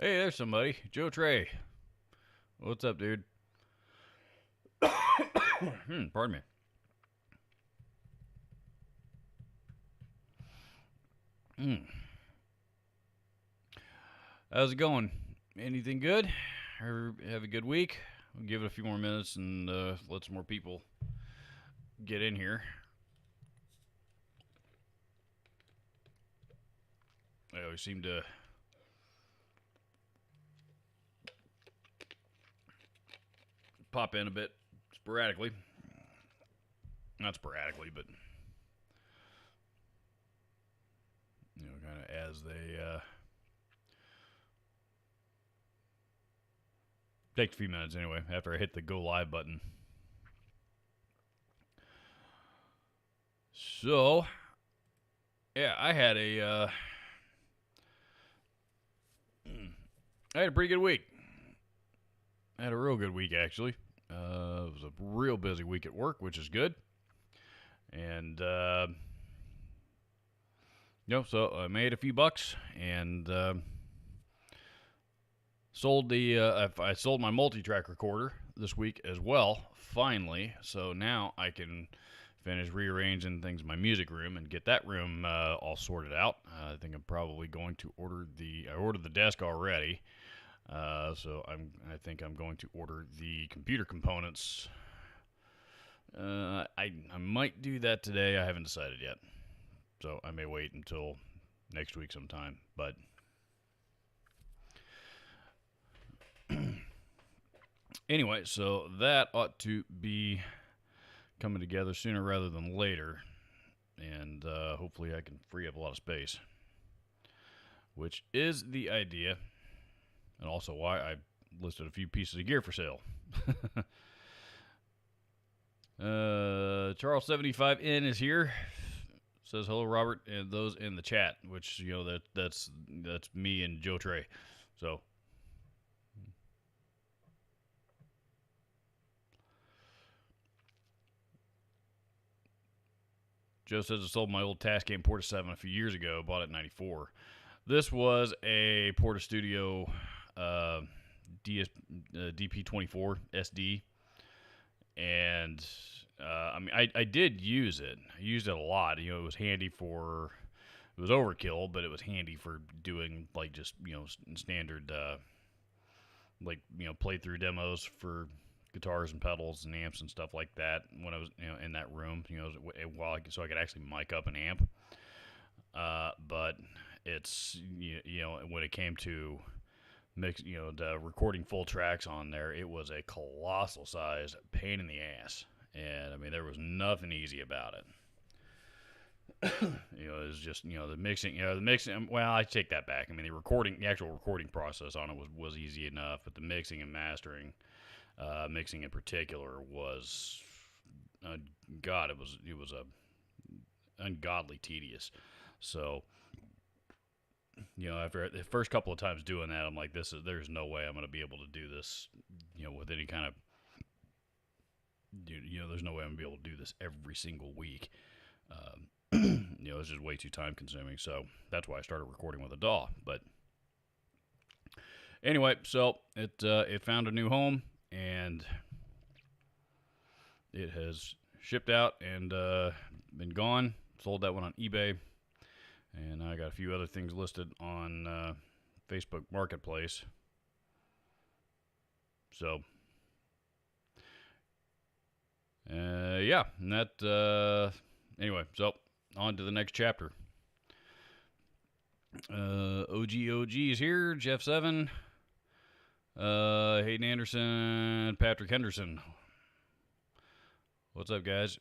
Hey, there's somebody. Joe Trey. What's up, dude? Pardon me. Hmm. How's it going? Anything good? Or have a good week? We'll give it a few more minutes and let some more people get in here. They always seem to pop in a bit sporadically. Not sporadically, but kind of as they take a few minutes anyway. After I hit the go live button. So, yeah, I had a pretty good week. I had a real good week actually. It was a real busy week at work, which is good. And so I made a few bucks and sold I sold my multi-track recorder this week as well. Finally, so now I can finish rearranging things in my music room and get that room all sorted out. I think I'm probably going to I ordered the desk already. So I think I'm going to order the computer components. I might do that today. I haven't decided yet. So I may wait until next week sometime. But anyway, so that ought to be coming together sooner rather than later. And hopefully I can free up a lot of space. Which is the idea. And also why I listed a few pieces of gear for sale. Charles75N is here. Says hello, Robert, and those in the chat, which that's me and Joe Trey. So Joe says I sold my old Tascam Porta 7 a few years ago. Bought it in '94. This was a Porta Studio DP24 SD, and I did use it. I used it a lot. It was handy for. It was overkill, but it was handy for doing just standard playthrough demos for guitars and pedals and amps and stuff like that. When I was in that room, so I could actually mic up an amp. But it's when it came to the recording full tracks on there, it was a colossal size pain in the ass, and there was nothing easy about it. It was just the mixing. Well, I take that back. The actual recording process on it was easy enough, but the mixing and mastering, mixing in particular, was God, it was ungodly tedious. So after the first couple of times doing that, I'm like, there's no way I'm going to be able to do this, with any kind of, there's no way I'm going to be able to do this every single week. It's just way too time consuming. So that's why I started recording with a DAW. But anyway, so it found a new home, and it has shipped out and been gone. Sold that one on eBay. And I got a few other things listed on Facebook Marketplace. So, yeah, and that, anyway, so on to the next chapter. OG is here, Jeff 7, Hayden Anderson, Patrick Henderson. What's up, guys?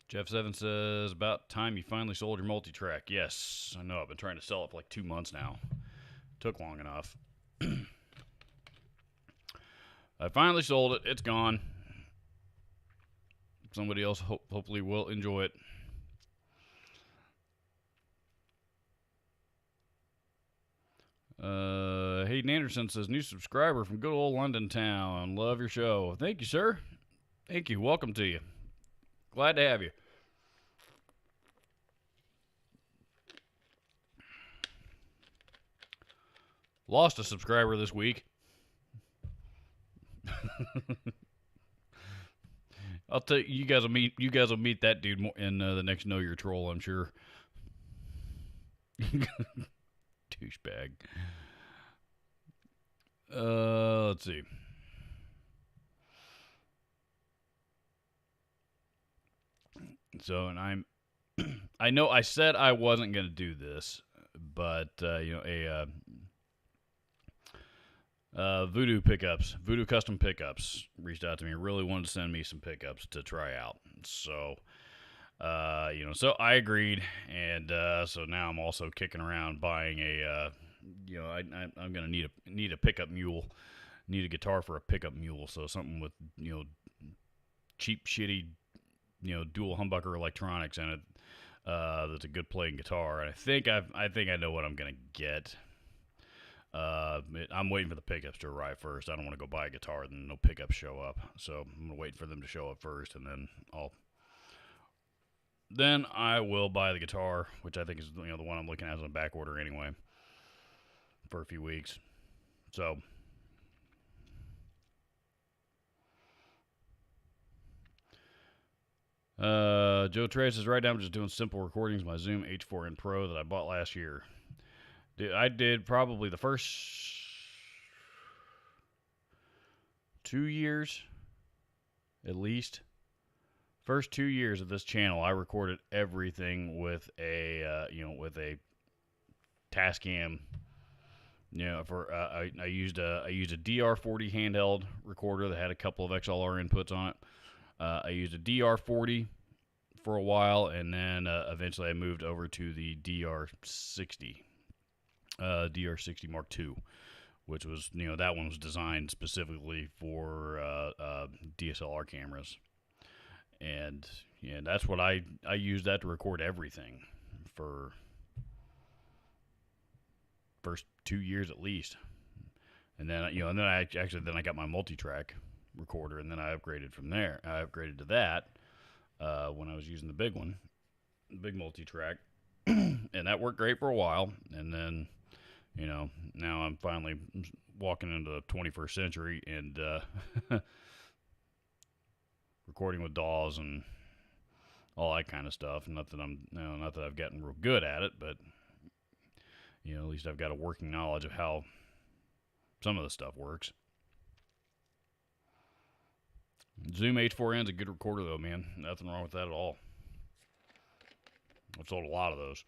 Jeff 7 says, about time you finally sold your multi-track. Yes, I know. I've been trying to sell it for like 2 months now. Took long enough. I finally sold it. It's gone. Somebody else hopefully will enjoy it. Hayden Anderson says, new subscriber from good old London town. Love your show. Thank you, sir. Thank you. Welcome to you. Glad to have you. Lost a subscriber this week. I'll tell you, you guys will meet that dude in the next Know Your Troll, I'm sure. Douchebag. Let's see. So, and I know I said I wasn't going to do this, but Voodoo pickups, Voodoo custom pickups reached out to me. Really wanted to send me some pickups to try out. So, so I agreed, and so now I'm also kicking around buying a, I'm gonna need a pickup mule, need a guitar for a pickup mule. So something with cheap, shitty, dual humbucker electronics in it. That's a good playing guitar. And I think I know what I'm gonna get. I'm waiting for the pickups to arrive first. I don't want to go buy a guitar and no pickups show up. So I'm gonna wait for them to show up first, and then I will buy the guitar, which I think is the one I'm looking at on back order anyway, for a few weeks. So. Joe Trey says, right now I'm just doing simple recordings. My Zoom H4n Pro that I bought last year. I did probably the first 2 years, at least. First 2 years of this channel, I recorded everything with a Tascam. I used a DR40 handheld recorder that had a couple of XLR inputs on it. I used a DR40 for a while, and then eventually I moved over to the DR60 Mark II, which was, that one was designed specifically for DSLR cameras. And that's what I used that to record everything for first 2 years at least. And then, then I got my multi-track recorder, and then I upgraded from there. I upgraded to that when I was using the big one, the big multi-track, and that worked great for a while. And then, now I'm finally walking into the 21st century and recording with DAWs and all that kind of stuff. Not that I've gotten real good at it, but at least I've got a working knowledge of how some of the stuff works. Zoom H4n's a good recorder, though, man. Nothing wrong with that at all. I've sold a lot of those.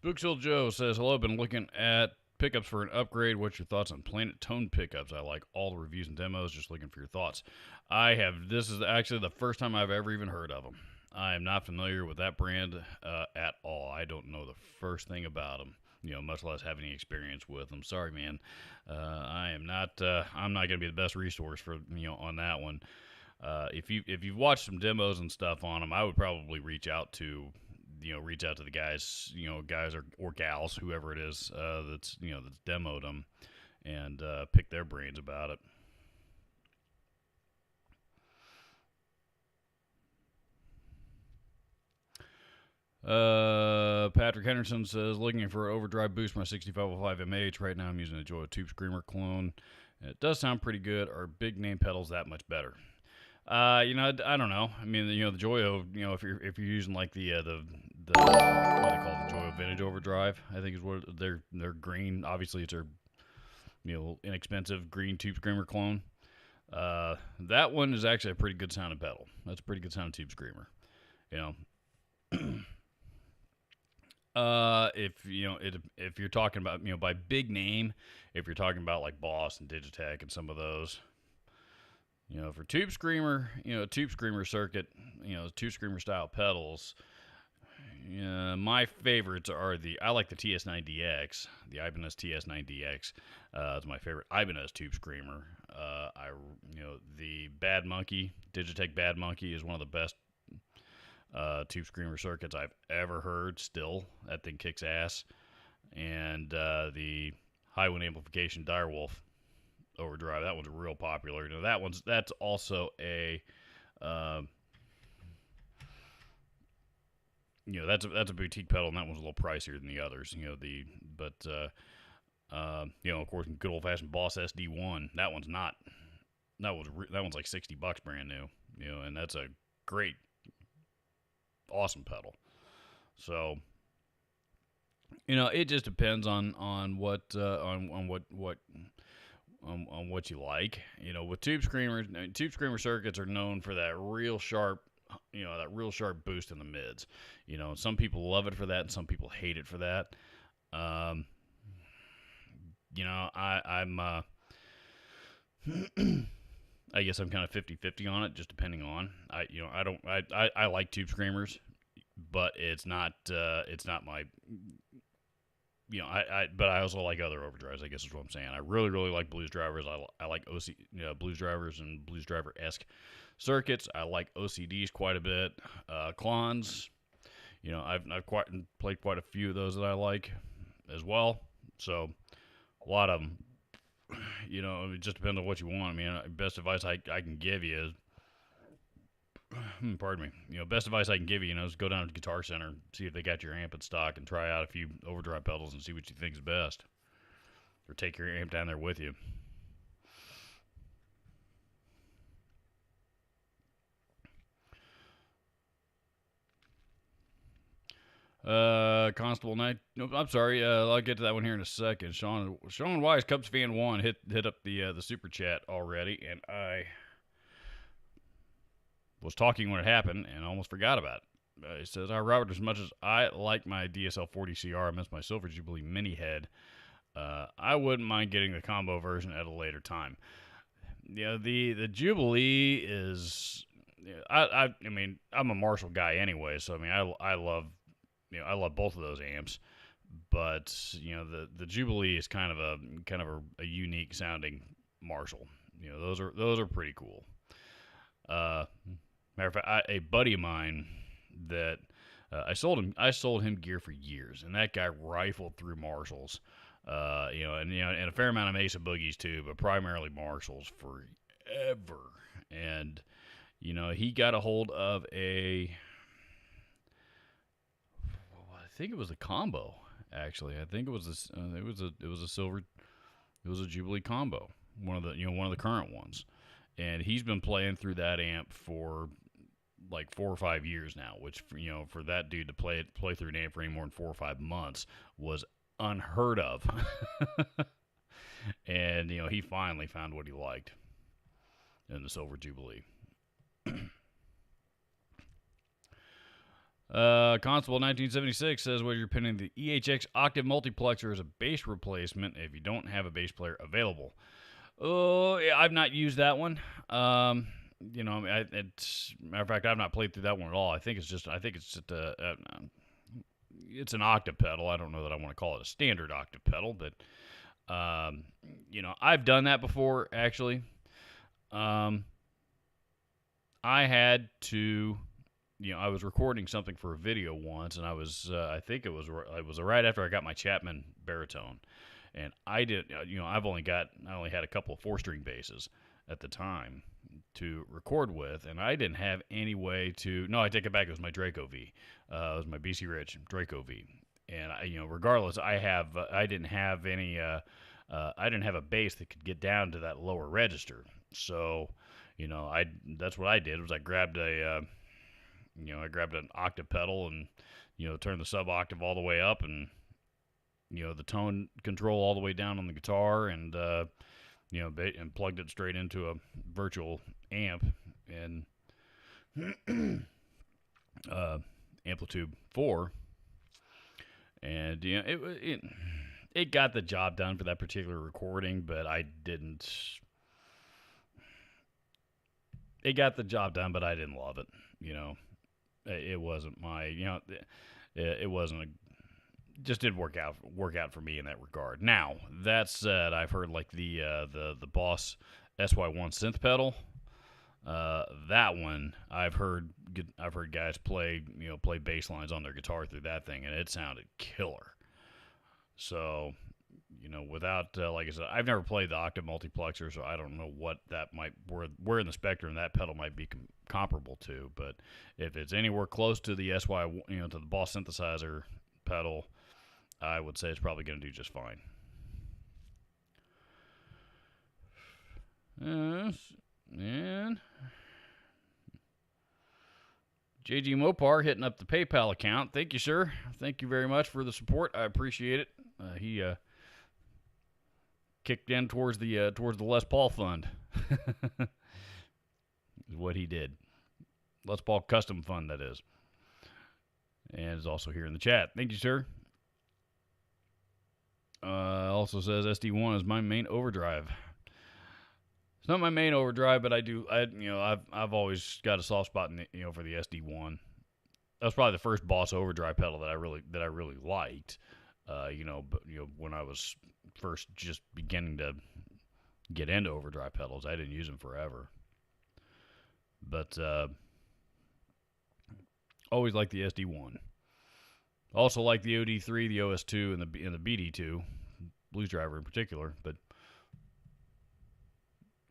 Spooksil Joe says, hello, been looking at pickups for an upgrade. What's your thoughts on Planet Tone pickups? I like all the reviews and demos. Just looking for your thoughts. This is actually the first time I've ever even heard of them. I am not familiar with that brand at all. I don't know the first thing about them. Much less have any experience with them. Sorry, man. I'm not going to be the best resource for on that one. If you've watched some demos and stuff on them, I would probably reach out to the guys, guys or gals, whoever it is that's demoed them, and pick their brains about it. Patrick Henderson says, looking for an overdrive boost my 6505 MH. Right now I'm using a Joyo Tube Screamer clone. It does sound pretty good. Are big name pedals that much better? I don't know. I mean, the Joyo, if you're using like the what do they call it, the Joyo Vintage Overdrive, I think is what their green. Obviously, it's their inexpensive green Tube Screamer clone. That one is actually a pretty good sounding pedal. That's a pretty good sounding Tube Screamer. If you're talking about by big name, if you're talking about like Boss and Digitech and some of those, for Tube Screamer, Tube Screamer circuit, Tube Screamer style pedals. My favorites are I like the TS9DX, the Ibanez TS9DX. It's my favorite Ibanez Tube Screamer. The Bad Monkey, Digitech Bad Monkey is one of the best Tube Screamer circuits I've ever heard. Still, that thing kicks ass. And the High Wind Amplification Direwolf Overdrive, that one's real popular. That's also a that's a boutique pedal, and that one's a little pricier than the others. Of course, good old fashioned Boss SD1. That one's not. That one's like $60 brand new. And that's a great, awesome pedal. So, it just depends on what on what you like. With tube screamer circuits are known for that real sharp, that real sharp boost in the mids. Some people love it for that, and some people hate it for that. I'm I guess I'm kind of 50-50 on it, just depending on. I like tube screamers, but it's not my, but I also like other overdrives, I guess is what I'm saying. I really, really like blues drivers. I like blues drivers and blues driver-esque circuits. I like OCDs quite a bit. Clons, I've played quite a few of those that I like as well. So a lot of them, it just depends on what you want. I mean, best advice I can give you is, pardon me, best advice I can give you, is go down to Guitar Center, see if they got your amp in stock, and try out a few overdrive pedals and see what you think is best. Or take your amp down there with you. Constable Knight. Nope, I'm sorry. I'll get to that one here in a second. Sean Wise, Cubs fan 1, hit up the super chat already, and I was talking when it happened and almost forgot about it. He says, "Hi Robert, as much as I like my DSL 40 CR, I miss my Silver Jubilee Mini Head. I wouldn't mind getting the combo version at a later time." The Jubilee is. I mean, I'm a Marshall guy anyway, so I mean, I love. I love both of those amps, but the Jubilee is kind of a unique sounding Marshall. Those are pretty cool. Matter of fact, a buddy of mine that I sold him gear for years, and that guy rifled through Marshalls, and a fair amount of Mesa Boogies too, but primarily Marshalls forever. And he got a hold of I think it was a combo. Actually, I think it was a Jubilee combo, one of the current ones, and he's been playing through that amp for like 4 or 5 years now, which for that dude to play through an amp for any more than 4 or 5 months was unheard of. And he finally found what he liked in the Silver Jubilee. Constable 1976 says, "Well, you're pinning the EHX Octave Multiplexer as a bass replacement if you don't have a bass player available." Oh, yeah, I've not used that one. It's matter of fact, I've not played through that one at all. I think it's just it's an octave pedal. I don't know that I want to call it a standard octave pedal, but I've done that before actually. I had to. I was recording something for a video once, and I was, I think it was right after I got my Chapman baritone, and I only had a couple of 4-string basses at the time to record with, and I didn't have any way to. No, I take it back. It was my Draco V. It was my BC Rich Draco V, and regardless, I didn't have any. I didn't have a bass that could get down to that lower register, so that's what I did was I grabbed an octave pedal and, turned the sub-octave all the way up and, the tone control all the way down on the guitar and, and plugged it straight into a virtual amp and Amplitude 4. And, it got the job done for that particular recording, but it got the job done, but I didn't love it, It wasn't my, it wasn't just didn't work out for me in that regard. Now that said, I've heard like the Boss SY1 synth pedal. That one I've heard guys play bass lines on their guitar through that thing, and it sounded killer. So, without like I said, I've never played the octave multiplexer, so I don't know what that might where in the spectrum that pedal might be comparable to. But if it's anywhere close to the SY, to the Boss synthesizer pedal, I would say it's probably going to do just fine. And JG Mopar hitting up the PayPal account. Thank you, sir. Thank you very much for the support. I appreciate it. He kicked in towards the Les Paul fund. Is what he did. Les Paul custom fund, that is. And is also here in the chat. Thank you, sir. Also says SD1 is my main overdrive. It's not my main overdrive, but I've always got a soft spot for the SD1. That was probably the first Boss overdrive pedal that I really liked. But when I was first just beginning to get into overdrive pedals, I didn't use them forever. But always liked the SD1. Also like the OD3, the OS2, and the BD2, Blues Driver in particular, but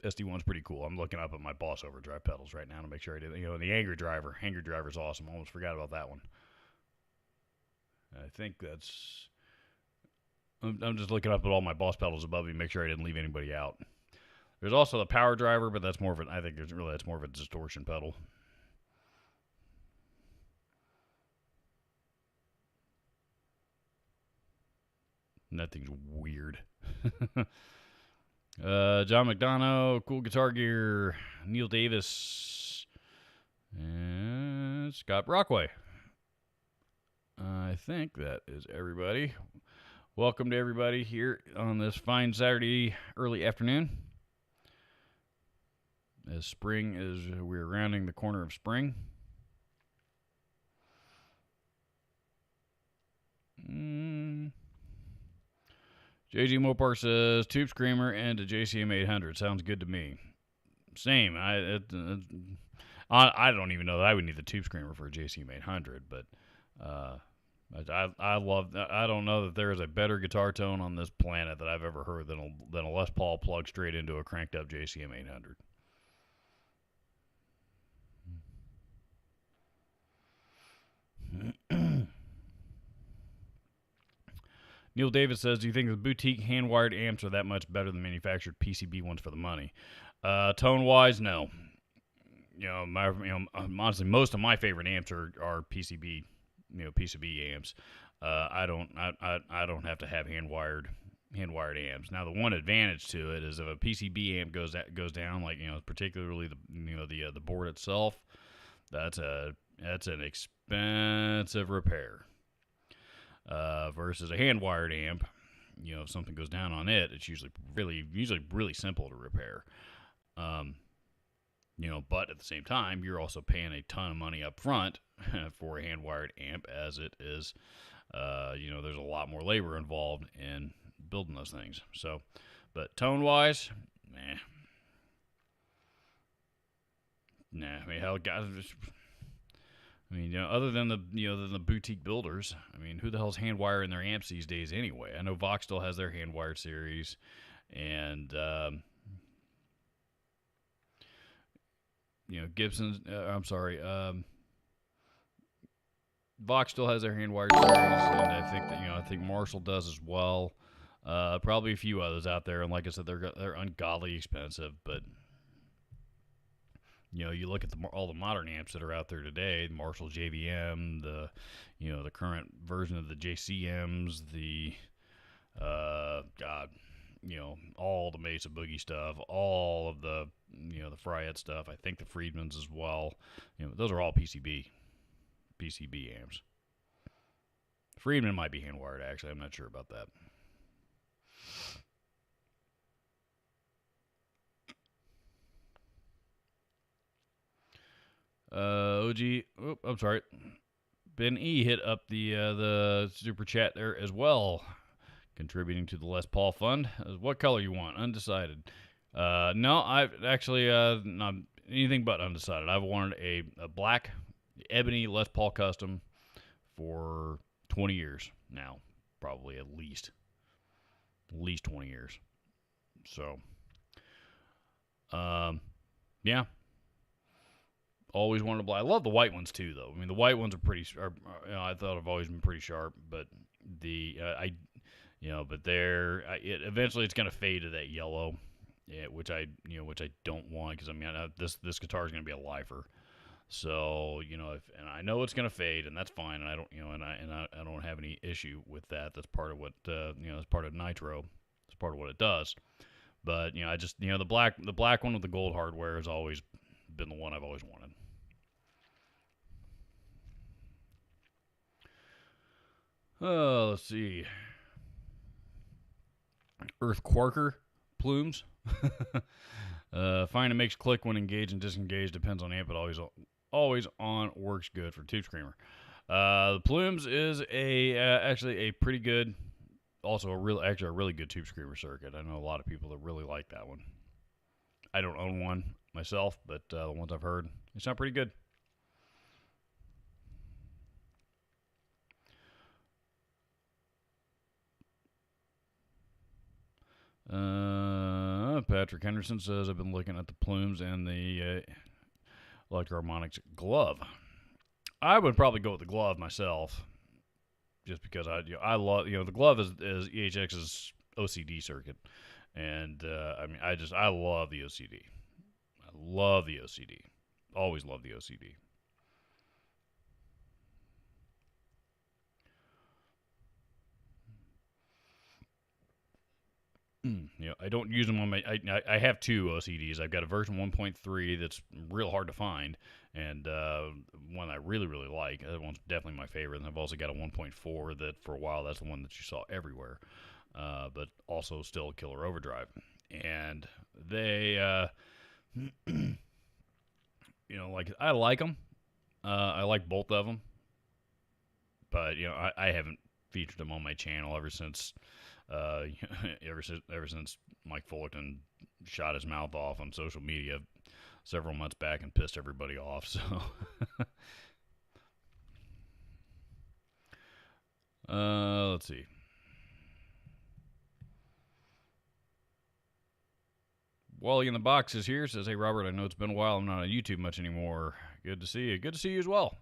SD1's pretty cool. I'm looking up at my Boss overdrive pedals right now to make sure I did. The Angry Driver's awesome. I almost forgot about that one. I think that's. I'm just looking up at all my Boss pedals above me, make sure I didn't leave anybody out. There's also the Power Driver, but that's more of that's more of a distortion pedal. And that thing's weird. John McDonough, Cool Guitar Gear, Neil Davis, and Scott Brockway. I think that is everybody. Welcome to everybody here on this fine Saturday early afternoon. As we're rounding the corner of spring. JG Mopar says Tube Screamer and a JCM 800 sounds good to me. Same. I don't even know that I would need the Tube Screamer for a JCM 800, but I love. I don't know that there is a better guitar tone on this planet that I've ever heard than a Les Paul plugged straight into a cranked up JCM 800. Neil Davis says, do you think the boutique hand-wired amps are that much better than manufactured PCB ones for the money? Tone-wise, no. Honestly, most of my favorite amps are PCB, PCB amps. I don't have to have hand-wired amps. Now, the one advantage to it is if a PCB amp goes down, like particularly the board itself, that's an expensive repair. Versus a hand-wired amp, if something goes down on it, it's usually really simple to repair. But at the same time, you're also paying a ton of money up front for a hand-wired amp, as it is, there's a lot more labor involved in building those things. So, but tone-wise, nah. I mean, hell, guys. Other than the boutique builders, who the hell's hand wiring their amps these days anyway? I know Vox still has their hand wired series, and Gibson's. Vox still has their hand wired series, and I think that I think Marshall does as well. Probably a few others out there, and like I said, they're ungodly expensive, but. You look at all the modern amps that are out there today, Marshall JVM, the current version of the JCMs, all the Mesa Boogie stuff, all of the, the Fryette stuff. I think the Friedmans as well. Those are all PCB amps. Friedman might be hand wired, actually. I'm not sure about that. I'm sorry. Ben E hit up the super chat there as well, contributing to the Les Paul Fund. What color you want? Undecided. No, I've actually not anything but undecided. I've wanted a black ebony Les Paul custom for 20 years now, probably at least. at least 20 years. So, yeah. Always wanted to buy. I love the white ones too, though. I mean, the white ones are pretty. I thought have always been pretty sharp, but but eventually it's gonna fade to that yellow, yeah, which I don't want because this guitar is gonna be a lifer. So and I know it's gonna fade, and that's fine, and I don't I don't have any issue with that. That's part of what that's part of Nitro. It's part of what it does. But I just the black one with the gold hardware has always been the one I've always wanted. Let's see. Earth Quarker plumes. Find it makes click when engaged and disengaged. Depends on amp, but always on. Works good for Tube Screamer. The plumes is actually a pretty good, also a really good Tube Screamer circuit. I know a lot of people that really like that one. I don't own one myself, but the ones I've heard, they sound pretty good. Patrick Henderson says, I've been looking at the plumes and the Electro-Harmonix glove. I would probably go with the glove myself, just because I love the glove is EHX's OCD circuit, and I love the OCD. I love the OCD. Always love the OCD. I don't use them on my. I have two OCDs. I've got a version 1.3 that's real hard to find, and one I really like. That one's definitely my favorite. And I've also got a 1.4 that for a while that's the one that you saw everywhere, but also still a killer overdrive. And they, I like them. I like both of them, but I haven't featured them on my channel ever since Mike Fullerton shot his mouth off on social media several months back and pissed everybody off. So, let's see. Wally in the box is here. Says, "Hey Robert, I know it's been a while. I'm not on YouTube much anymore. Good to see you. Good to see you as well.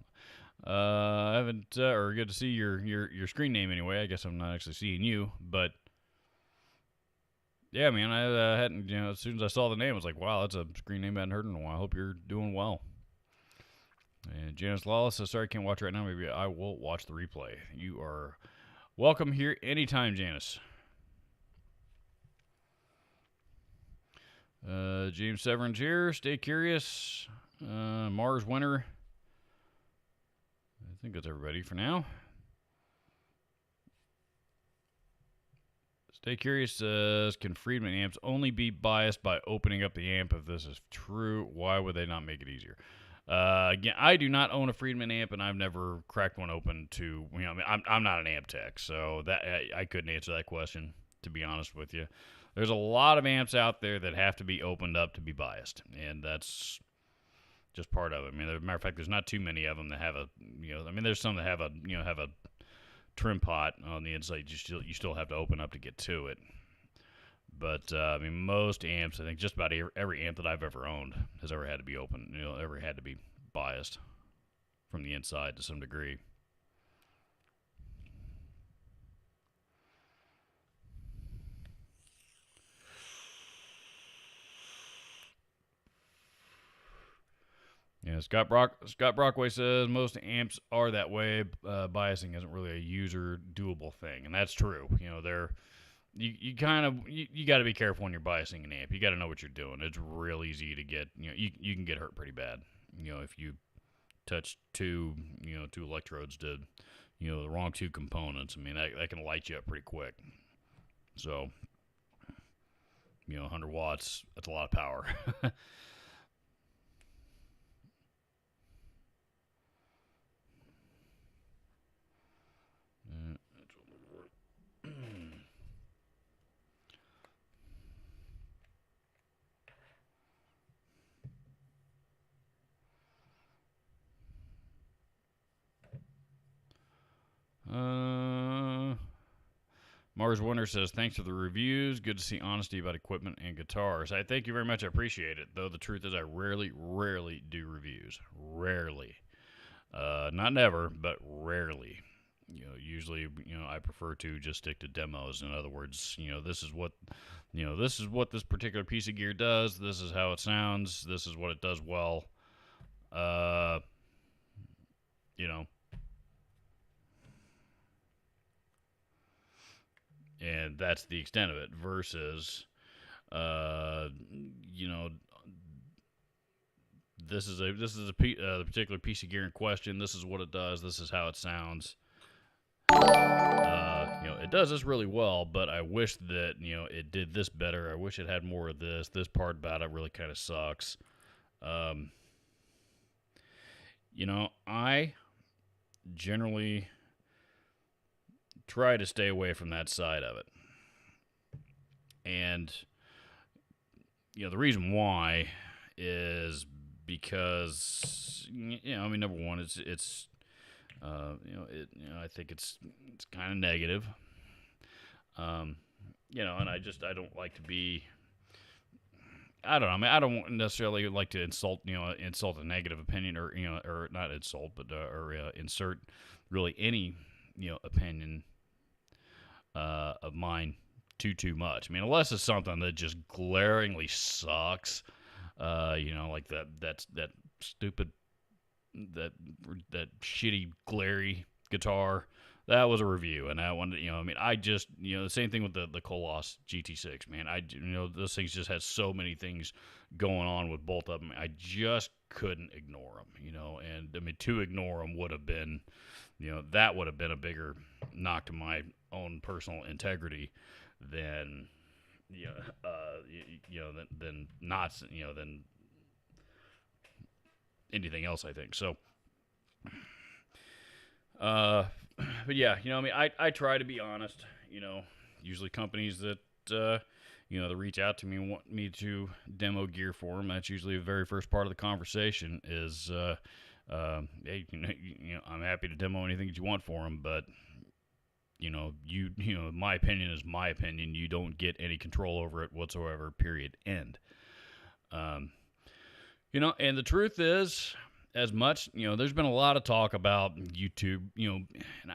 I haven't, or good to see your screen name anyway. I guess I'm not actually seeing you, but yeah, man, I hadn't, as soon as I saw the name, I was like, wow, that's a screen name I hadn't heard in a while. I hope you're doing well." And Janice Lawless says, "Sorry, can't watch right now. Maybe I will watch the replay." You are welcome here anytime, Janice. James Severin's here. Stay curious. Mars Winter. I think that's everybody for now. Stay curious says, can Friedman amps only be biased by opening up the amp? If this is true, why would they not make it easier? Again, I do not own a Friedman amp, and I've never cracked one open to, I'm not an amp tech, so that I couldn't answer that question, to be honest with you. There's a lot of amps out there that have to be opened up to be biased, and that's just part of it. As a matter of fact, there's not too many of them that have there's some that have a trim pot on the inside. You still have to open up to get to it. But most amps, I think just about every amp that I've ever owned has ever had to be open. Ever had to be biased from the inside to some degree. Yeah, Scott Brockway says most amps are that way. Biasing isn't really a user doable thing, and that's true. You got to be careful when you're biasing an amp. You got to know what you're doing. It's real easy to get you can get hurt pretty bad. If you touch two electrodes to the wrong two components. That can light you up pretty quick. So 100 watts, that's a lot of power. Mars Wonder says, thanks for the reviews. Good to see honesty about equipment and guitars. I thank you very much. I appreciate it. Though the truth is I rarely do reviews. Rarely. Not never, but rarely. Usually, I prefer to just stick to demos. In other words, this is what this particular piece of gear does. This is how it sounds. This is what it does well. And that's the extent of it. Versus, this is the particular piece of gear in question. This is what it does. This is how it sounds. It does this really well, but I wish that it did this better. I wish it had more of this. This part about it really kind of sucks. I generally try to stay away from that side of it, and the reason why is because number one, I think it's kind of negative. And I don't like to be. I don't know. I don't necessarily like to insult a negative opinion, or not insult, but insert really any opinion of mine too much. Unless it's something that just glaringly sucks. Like that stupid, that shitty glary guitar. That was a review, and that one, I just, the same thing with the Coloss GT6, man. Those things just had so many things going on with both of them. I just couldn't ignore them, and to ignore them would have been, that would have been a bigger knock to my own personal integrity than, than not, than anything else, I think. So, but yeah, I try to be honest. Usually companies that that reach out to me and want me to demo gear for them. That's usually the very first part of the conversation. Is hey, I'm happy to demo anything that you want for them, but my opinion is my opinion. You don't get any control over it whatsoever. Period. End. And the truth is, as much, there's been a lot of talk about YouTube, and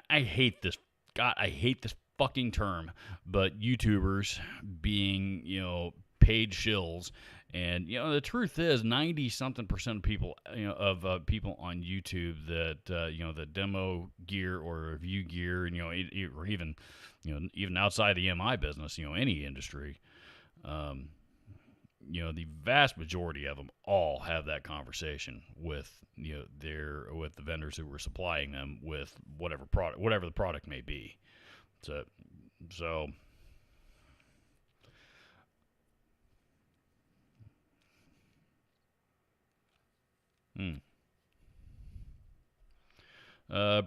I hate this. God, I hate this fucking term, but YouTubers being, paid shills. And, the truth is 90-something% of people, people on YouTube that, that demo gear or review gear, or even outside the MI business, any industry, the vast majority of them all have that conversation with with the vendors who were supplying them with whatever the product may be. So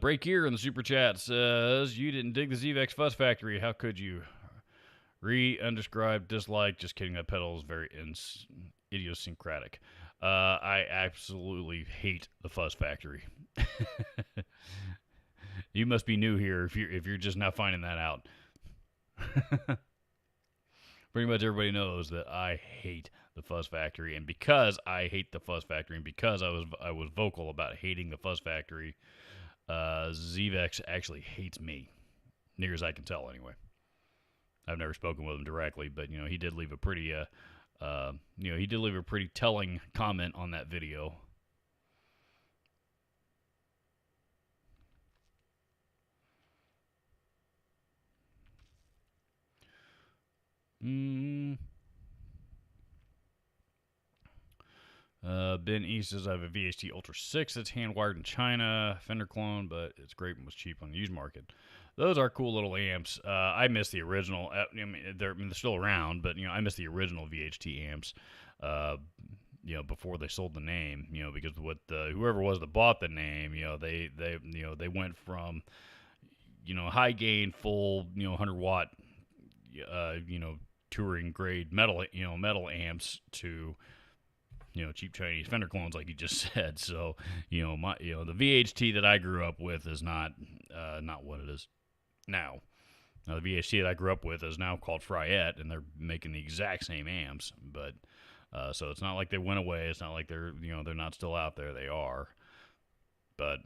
Break Gear in the super chat says, you didn't dig the ZVEX Fuzz Factory. How could you? Undescribed dislike. Just kidding. That pedal is very idiosyncratic. I absolutely hate the Fuzz Factory. You must be new here if you're just now finding that out. Pretty much everybody knows that I hate the Fuzz Factory, and because I hate the Fuzz Factory, and because I was vocal about hating the Fuzz Factory, ZVEX actually hates me, near as I can tell, anyway. I've never spoken with him directly, but he did leave a pretty telling comment on that video. Ben East says, I have a VHT Ultra 6 that's hand-wired in China, Fender clone, but it's great and was cheap on the used market. Those are cool little amps. I miss the original. They're still around, but I miss the original VHT amps. Before they sold the name, because whoever was that bought the name, they went from high gain, full 100-watt, touring grade metal amps to cheap Chinese Fender clones, like you just said. So the VHT that I grew up with is not what it is now. Now, the VHT that I grew up with is now called Fryette, and they're making the exact same amps. But so it's not like they went away. It's not like they're they're not still out there. They are. But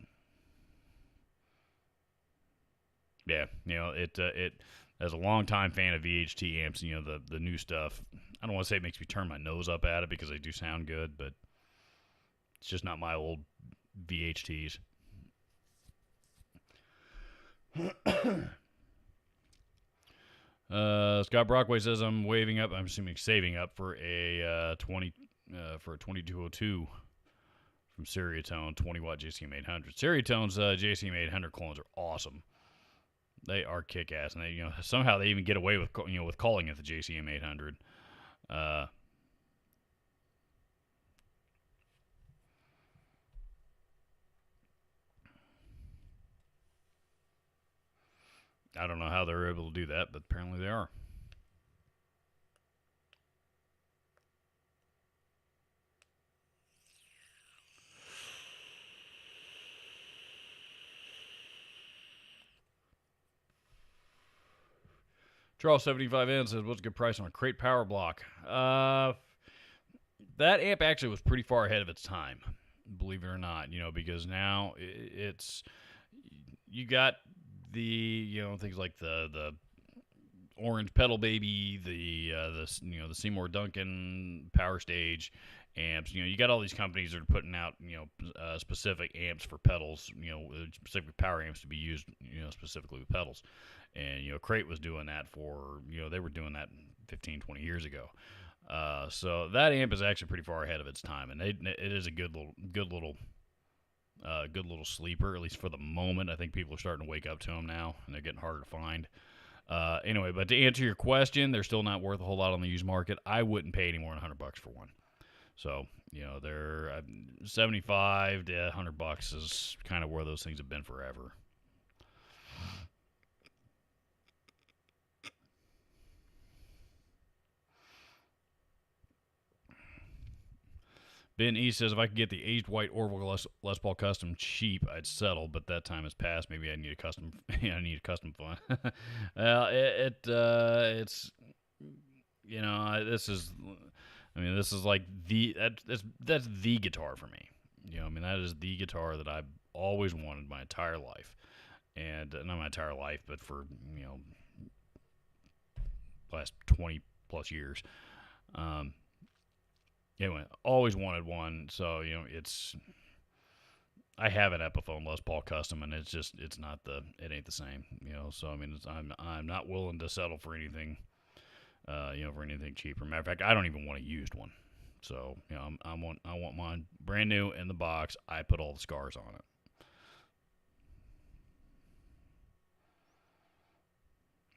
yeah, it as a longtime fan of VHT amps, the new stuff. I don't want to say it makes me turn my nose up at it because they do sound good, but it's just not my old VHTs. Scott Brockway says I'm saving up for a 2202 from Seriatone 20-watt JCM 800. Seriatone's JCM 800 clones are awesome. They are kick-ass, and they somehow they even get away with with calling it the JCM 800. I don't know how they're able to do that, but apparently they are. Charles 75N says, "What's a good price on a crate power block?" That amp actually was pretty far ahead of its time, believe it or not. Because now it's you got the things like the orange pedal baby, the Seymour Duncan power stage amps. You got all these companies that are putting out specific amps for pedals. Specific power amps to be used specifically with pedals. And Crate was doing that for they were doing that 15, 20 years ago. So that amp is actually pretty far ahead of its time, and it is a good little sleeper, at least for the moment. I think people are starting to wake up to them now, and they're getting harder to find. Anyway, but to answer your question, they're still not worth a whole lot on the used market. I wouldn't pay any more than $100 for one. So they're $75 to $100 is kind of where those things have been forever. Ben E says, if I could get the aged white Orville Les Paul Custom cheap, I'd settle, but that time has passed. Maybe I need a custom. I need a custom fun. Well, it's this is. This is like that's the guitar for me. That is the guitar that I've always wanted my entire life, and not my entire life, but for last 20 plus years. Anyway, always wanted one, so it's. I have an Epiphone Les Paul Custom, and it ain't the same, So I'm not willing to settle for anything, for anything cheaper. Matter of fact, I don't even want a used one. So I want mine brand new in the box. I put all the scars on it.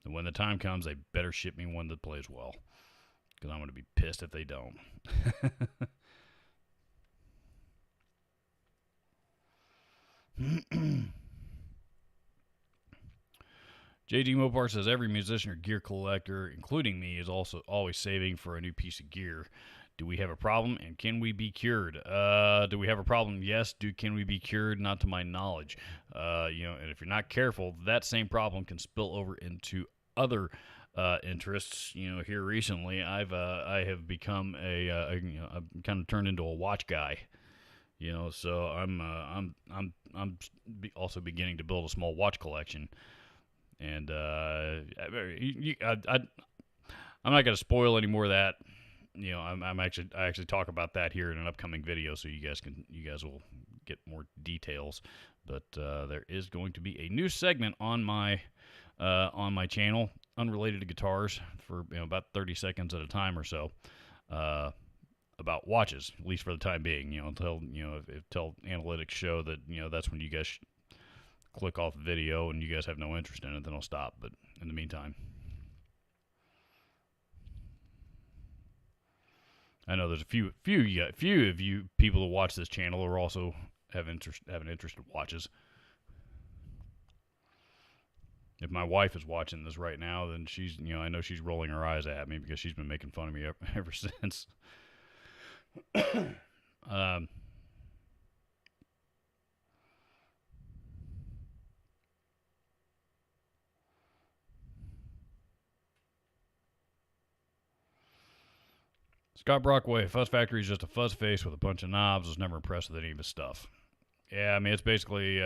And when the time comes, they better ship me one that plays well. Because I'm going to be pissed if they don't. JD Mopar says every musician or gear collector, including me, is also always saving for a new piece of gear. Do we have a problem, and can we be cured? Do we have a problem? Yes. Can we be cured? Not to my knowledge. And if you're not careful, that same problem can spill over into other interests. Here recently, I have become I've kind of turned into a watch guy. So I'm also beginning to build a small watch collection, and I'm not going to spoil any more of that. I actually talk about that here in an upcoming video, so you guys will get more details. But there is going to be a new segment on my channel, unrelated to guitars, for about 30 seconds at a time or so, about watches, at least for the time being. Until analytics show that that's when you guys click off the video and you guys have no interest in it, then I'll stop. But in the meantime, I know there's a few of you people who watch this channel who also have an interest in watches. If my wife is watching this right now, then she's, I know she's rolling her eyes at me because she's been making fun of me ever since. Scott Brockway, Fuzz Factory is just a fuzz face with a bunch of knobs. Was never impressed with any of his stuff. Yeah, I mean, it's basically,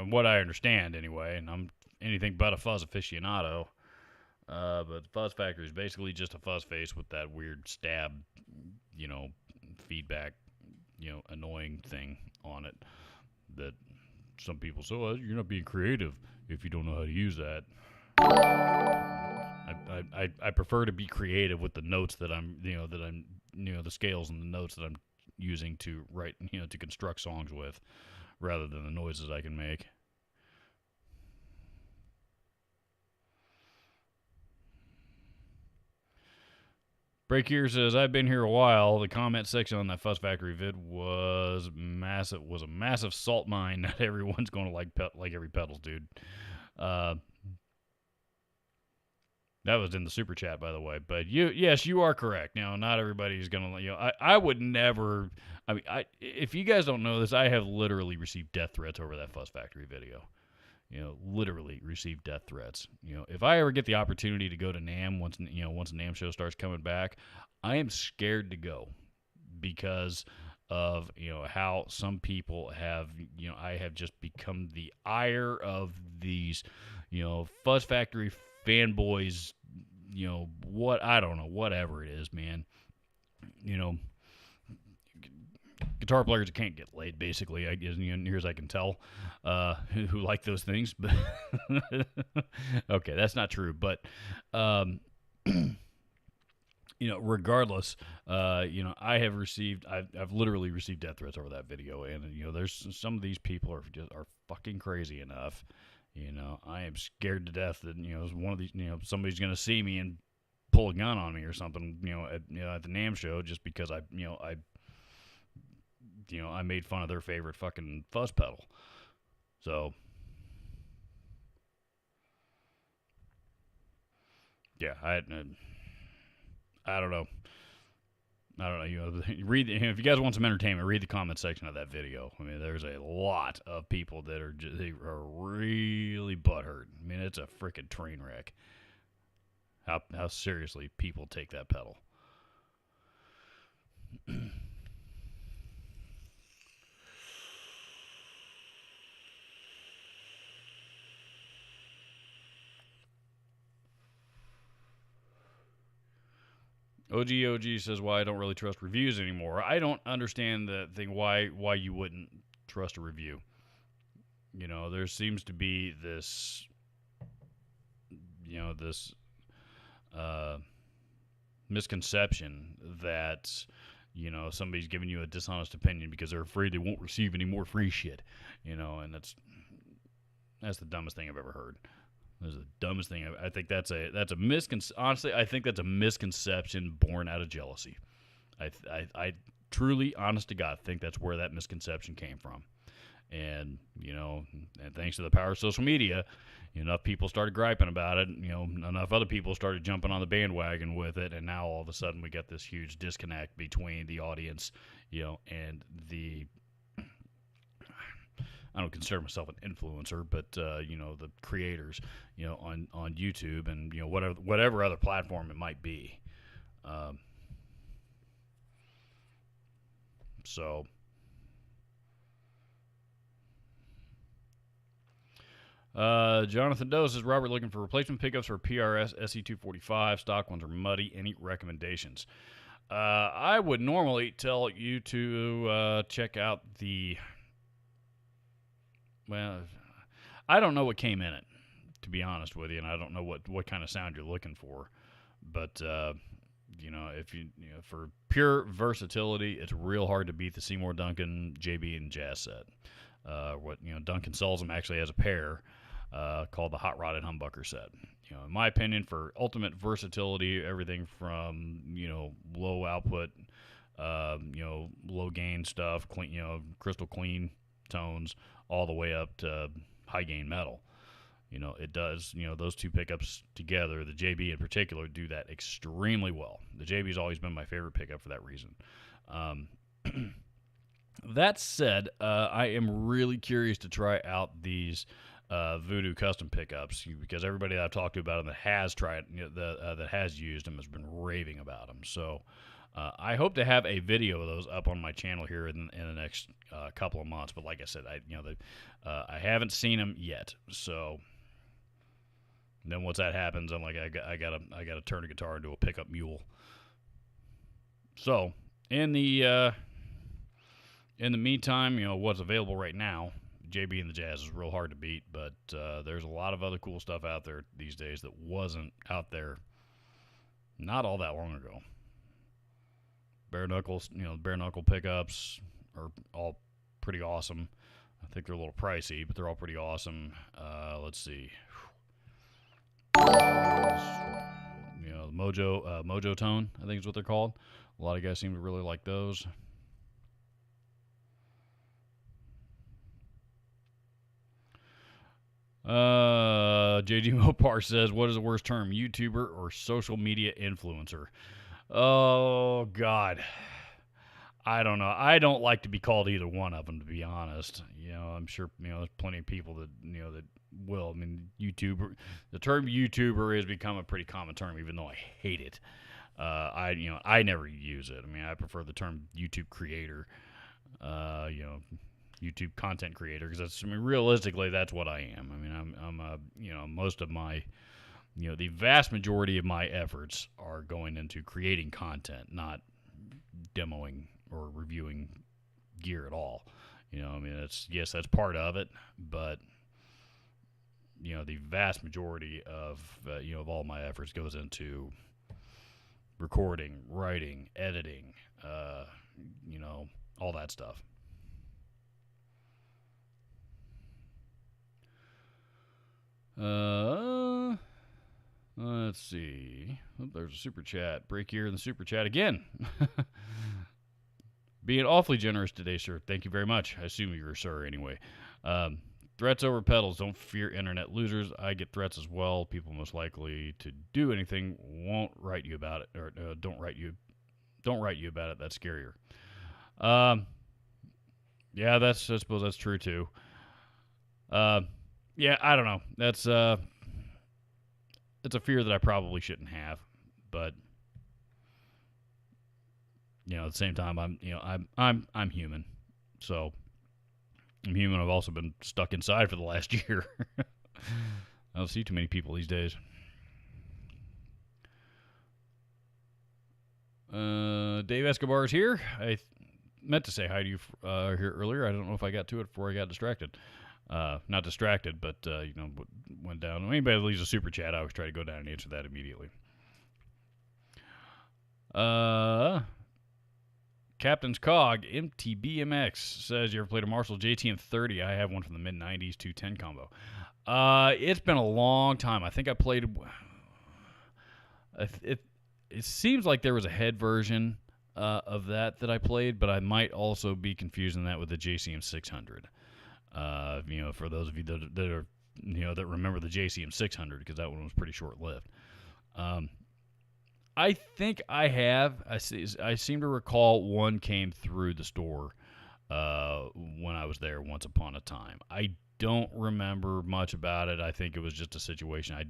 what I understand anyway, and I'm anything but a fuzz aficionado. But Fuzz Factory is basically just a fuzz face with that weird stab, feedback, annoying thing on it that some people say, well, you're not being creative if you don't know how to use that. I prefer to be creative with the notes that I'm, the scales and the notes that I'm using to write, to construct songs with, rather than the noises I can make. Break here says, I've been here a while. The comment section on that Fuzz Factory vid was massive. Was a massive salt mine. Not everyone's going to like every pedals, dude. That was in the super chat, by the way. But yes, you are correct. Not everybody's gonna. I would never. I mean, if you guys don't know this, I have literally received death threats over that Fuzz Factory video. Literally received death threats. If I ever get the opportunity to go to NAMM once the NAMM show starts coming back, I am scared to go because of how some people have. I have just become the ire of these Fuzz Factory fanboys, I don't know, whatever it is, man. Guitar players that can't get laid, basically, I guess, near as I can tell, who like those things. But okay, that's not true. But regardless, I have received, I've literally received death threats over that video, and there's some of these people are fucking crazy enough. I am scared to death that one of these somebody's gonna see me and pull a gun on me or something at the NAMM show just because I made fun of their favorite fucking fuzz pedal. So yeah, I don't know. Read if you guys want some entertainment, read the comment section of that video. I mean, there's a lot of people that are really butthurt. I mean, it's a freaking train wreck. How seriously people take that pedal. OG says, why I don't really trust reviews anymore. I don't understand the thing why you wouldn't trust a review. There seems to be this misconception that somebody's giving you a dishonest opinion because they're afraid they won't receive any more free shit. And that's the dumbest thing I've ever heard. That's the dumbest thing. I think that's a honestly, I think that's a misconception born out of jealousy. I truly, honest to God, think that's where that misconception came from. And and thanks to the power of social media, enough people started griping about it. Enough other people started jumping on the bandwagon with it, and now all of a sudden we got this huge disconnect between the audience, and the. I don't consider myself an influencer, but the creators, on YouTube and whatever other platform it might be. So Jonathan Doe says, Robert looking for replacement pickups for PRS SE245. Stock ones are muddy. Any recommendations? I would normally tell you to check out the. Well, I don't know what came in it, to be honest with you, and I don't know what kind of sound you're looking for. But if for pure versatility, it's real hard to beat the Seymour, Duncan, JB, and Jazz set. Duncan sells them actually as a pair, called the Hot Rodded Humbucker set. In my opinion, for ultimate versatility, everything from low output, low gain stuff, clean, crystal clean tones, all the way up to high gain metal. It does, those two pickups together, the JB in particular, do that extremely well. The JB's always been my favorite pickup for that reason. That said, I am really curious to try out these Voodoo custom pickups because everybody that I've talked to about them that has tried, that has used them has been raving about them. So I hope to have a video of those up on my channel here in the next couple of months. But like I said, I haven't seen them yet. So then once that happens, I'm like, I gotta turn a guitar into a pickup mule. So in the meantime, what's available right now, JB and the Jazz is real hard to beat, but there's a lot of other cool stuff out there these days that wasn't out there not all that long ago. Bare knuckles, bare knuckle pickups are all pretty awesome. I think they're a little pricey, but they're all pretty awesome. Let's see. The Mojo Tone, I think is what they're called. A lot of guys seem to really like those. JG Mopar says, what is the worst term, YouTuber or social media influencer? Oh, God. I don't know. I don't like to be called either one of them, to be honest. I'm sure, there's plenty of people that, that will. I mean, the term YouTuber has become a pretty common term, even though I hate it. I never use it. I mean, I prefer the term YouTube creator, YouTube content creator, because realistically, that's what I am. I mean, I'm most of my, the vast majority of my efforts are going into creating content, not demoing or reviewing gear at all. That's part of it, but the vast majority of of all my efforts goes into recording, writing, editing, all that stuff. Let's see. Oh, there's a super chat. Break here in the super chat again. Being awfully generous today, sir. Thank you very much. I assume you're a sir anyway. Threats over pedals. Don't fear internet losers. I get threats as well. People most likely to do anything won't write you about it, or don't write you about it. That's scarier. Yeah, I suppose that's true too. Yeah, I don't know. That's it's a fear that I probably shouldn't have, but at the same time, I'm human, so I'm human. I've also been stuck inside for the last year. I don't see too many people these days. Dave Escobar is here. I meant to say hi to you here earlier. I don't know if I got to it before I got distracted. Not distracted, but went down. Anybody that leaves a super chat, I always try to go down and answer that immediately. Captain's Cog MTBMX says, you ever played a Marshall JTM 30? I have one from the mid 90s 210 combo. It's been a long time. I think I played. It seems like there was a head version of that I played, but I might also be confusing that with the JCM 600. For those of you that are, that remember the JCM 600, because that one was pretty short-lived. I think I have. I seem to recall one came through the store when I was there once upon a time. I don't remember much about it. I think it was just a situation I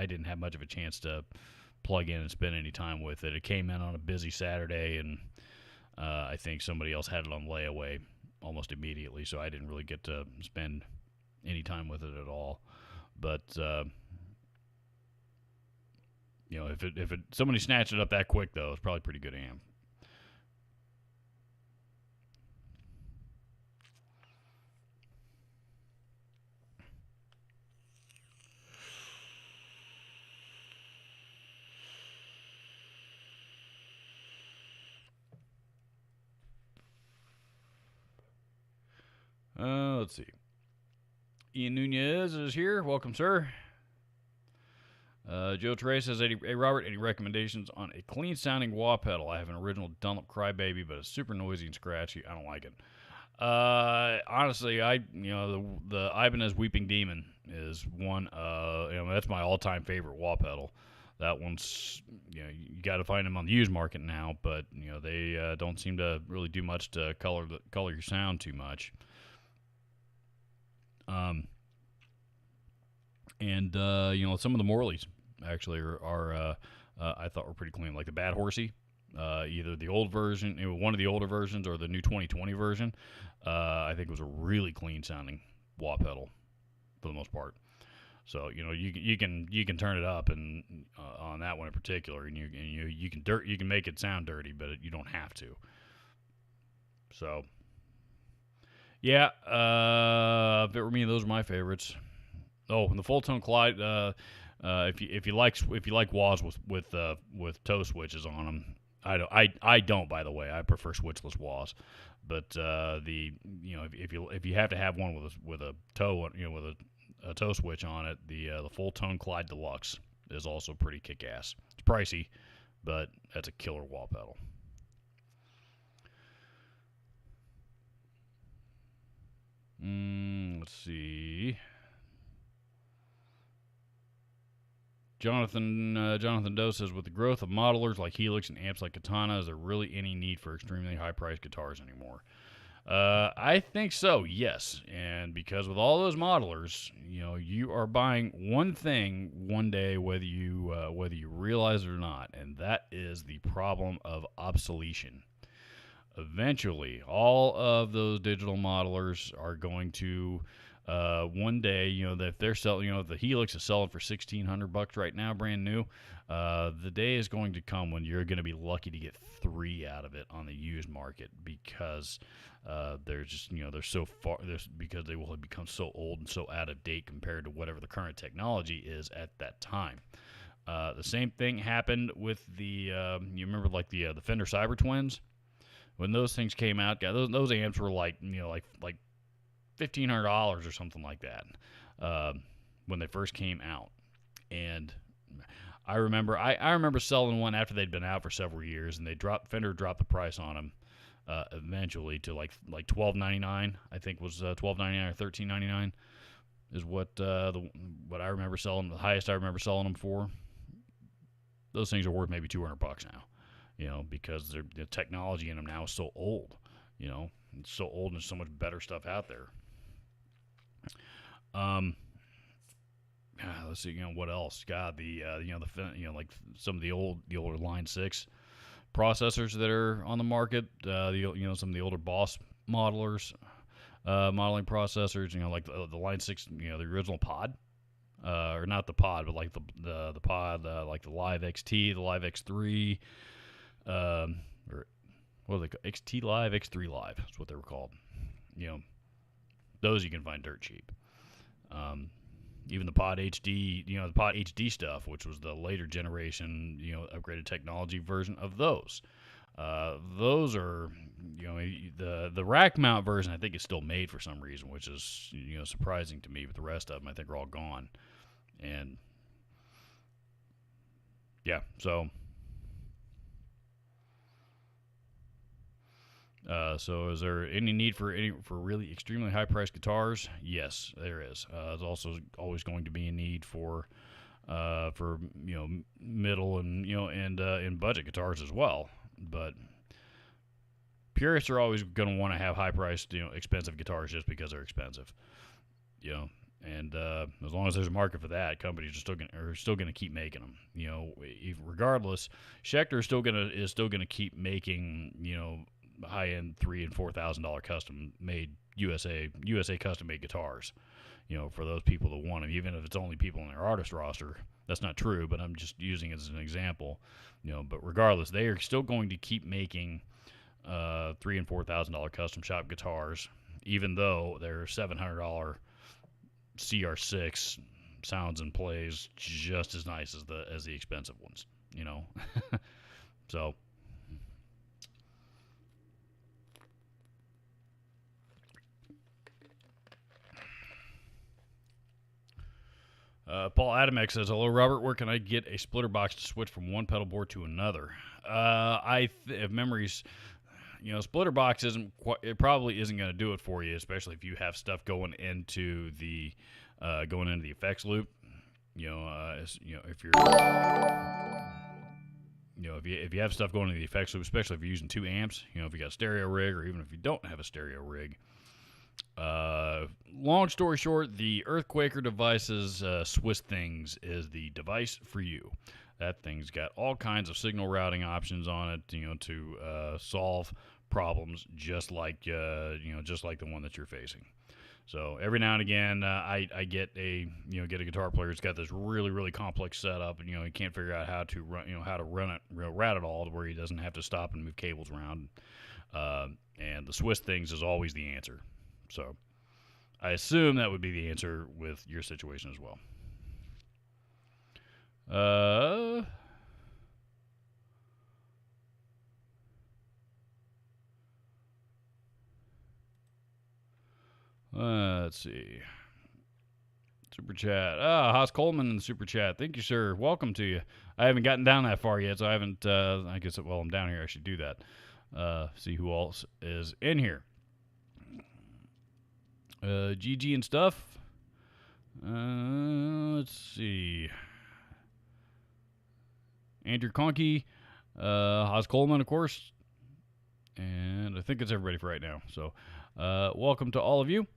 didn't have much of a chance to plug in and spend any time with it. It came in on a busy Saturday, and I think somebody else had it on layaway almost immediately, so I didn't really get to spend any time with it at all. But if somebody snatched it up that quick, though, it's probably pretty good amp. Let's see. Ian Nunez is here. Welcome, sir. Joe Trey says, hey, Robert, any recommendations on a clean-sounding wah pedal? I have an original Dunlop Crybaby, but it's super noisy and scratchy. I don't like it. Honestly, the Ibanez Weeping Demon is one. That's my all-time favorite wah pedal. That one's, you got to find them on the used market now, but they don't seem to really do much to color your sound too much. Some of the Morleys actually are I thought were pretty clean, like the Bad Horsey. either the old version, one of the older versions, or the new 2020 version. I think it was a really clean sounding wah pedal for the most part. So you can turn it up and on that one in particular, and you can make it sound dirty, but you don't have to. So yeah, for me, those are my favorites. Oh, and the full tone Clyde. If you like wahs with toe switches on them, I don't, by the way. I prefer switchless wahs, but if you have to have one with a toe with a toe switch on it, the full tone Clyde Deluxe is also pretty kick ass. It's pricey, but that's a killer wah pedal. Let's see. Jonathan Doe says, with the growth of modelers like Helix and amps like Katana, is there really any need for extremely high-priced guitars anymore? I think so, yes. And because with all those modelers, you are buying one thing one day, whether you realize it or not, and that is the problem of obsolescence. Eventually, all of those digital modelers are going to one day, if they're selling, if the Helix is selling for $1,600 right now, brand new, the day is going to come when you're going to be lucky to get 3 out of it on the used market, because they're just, they're so far, because they will have become so old and so out of date compared to whatever the current technology is at that time. The same thing happened with the, you remember like the Fender Cyber Twins? When those things came out, those amps were like $1,500 or something like that when they first came out. And I remember selling one after they'd been out for several years, and Fender dropped the price on them eventually to like $1,299. I think was $1,299 or $1,399 is what I remember selling. The highest I remember selling them for. Those things are worth maybe $200 now. Because the technology in them now is so old. It's so old, and there's so much better stuff out there. Let's see, what else? God, like some of the older Line 6 processors that are on the market. Some of the older Boss modelers, modeling processors. Like the Line 6, the original Pod. Or not the Pod, but like the Pod, like the Live XT, the Live X3. Or what are they called? XT Live, X3 Live. That's what they were called. Those you can find dirt cheap. Even the Pod HD, the Pod HD stuff, which was the later generation, upgraded technology version of those. Those are, the rack mount version I think is still made for some reason, which is, surprising to me. But the rest of them I think are all gone. And yeah, so. So is there any need for really extremely high priced guitars? Yes, there is. There's also always going to be a need for middle and budget guitars as well. But purists are always going to want to have high priced expensive guitars just because they're expensive. And as long as there's a market for that, companies are still gonna keep making them. Regardless, Schecter is still gonna keep making high-end $3,000 and $4,000 custom-made USA custom-made guitars, for those people that want them, even if it's only people in their artist roster. That's not true, but I'm just using it as an example. But regardless, they are still going to keep making $3,000 and $4,000 custom shop guitars, even though their $700 CR6 sounds and plays just as nice as the expensive ones. So. Paul Adamek says, hello, Robert. Where can I get a splitter box to switch from one pedal board to another? If memories, splitter box it probably isn't going to do it for you, especially if you have stuff going into the effects loop. If you're, if you have stuff going into the effects loop, especially if you're using 2 amps, if you got a stereo rig, or even if you don't have a stereo rig. Long story short, the Earthquaker Devices Swiss Things is the device for you. That thing's got all kinds of signal routing options on it, to solve problems just like just like the one that you're facing. So every now and again, I get a guitar player who's got this really really complex setup, and he can't figure out how to run it, route it all to where he doesn't have to stop and move cables around. And the Swiss things is always the answer. So I assume that would be the answer with your situation as well. Let's see. Super chat. Haas Coleman in the super chat. Thank you, sir. Welcome to you. I haven't gotten down that far yet, so I haven't. I guess while I'm down here, I should do that. See who else is in here. GG and stuff. Let's see. Andrew Conkey, Haas Coleman, of course, and I think it's everybody for right now. So, welcome to all of you.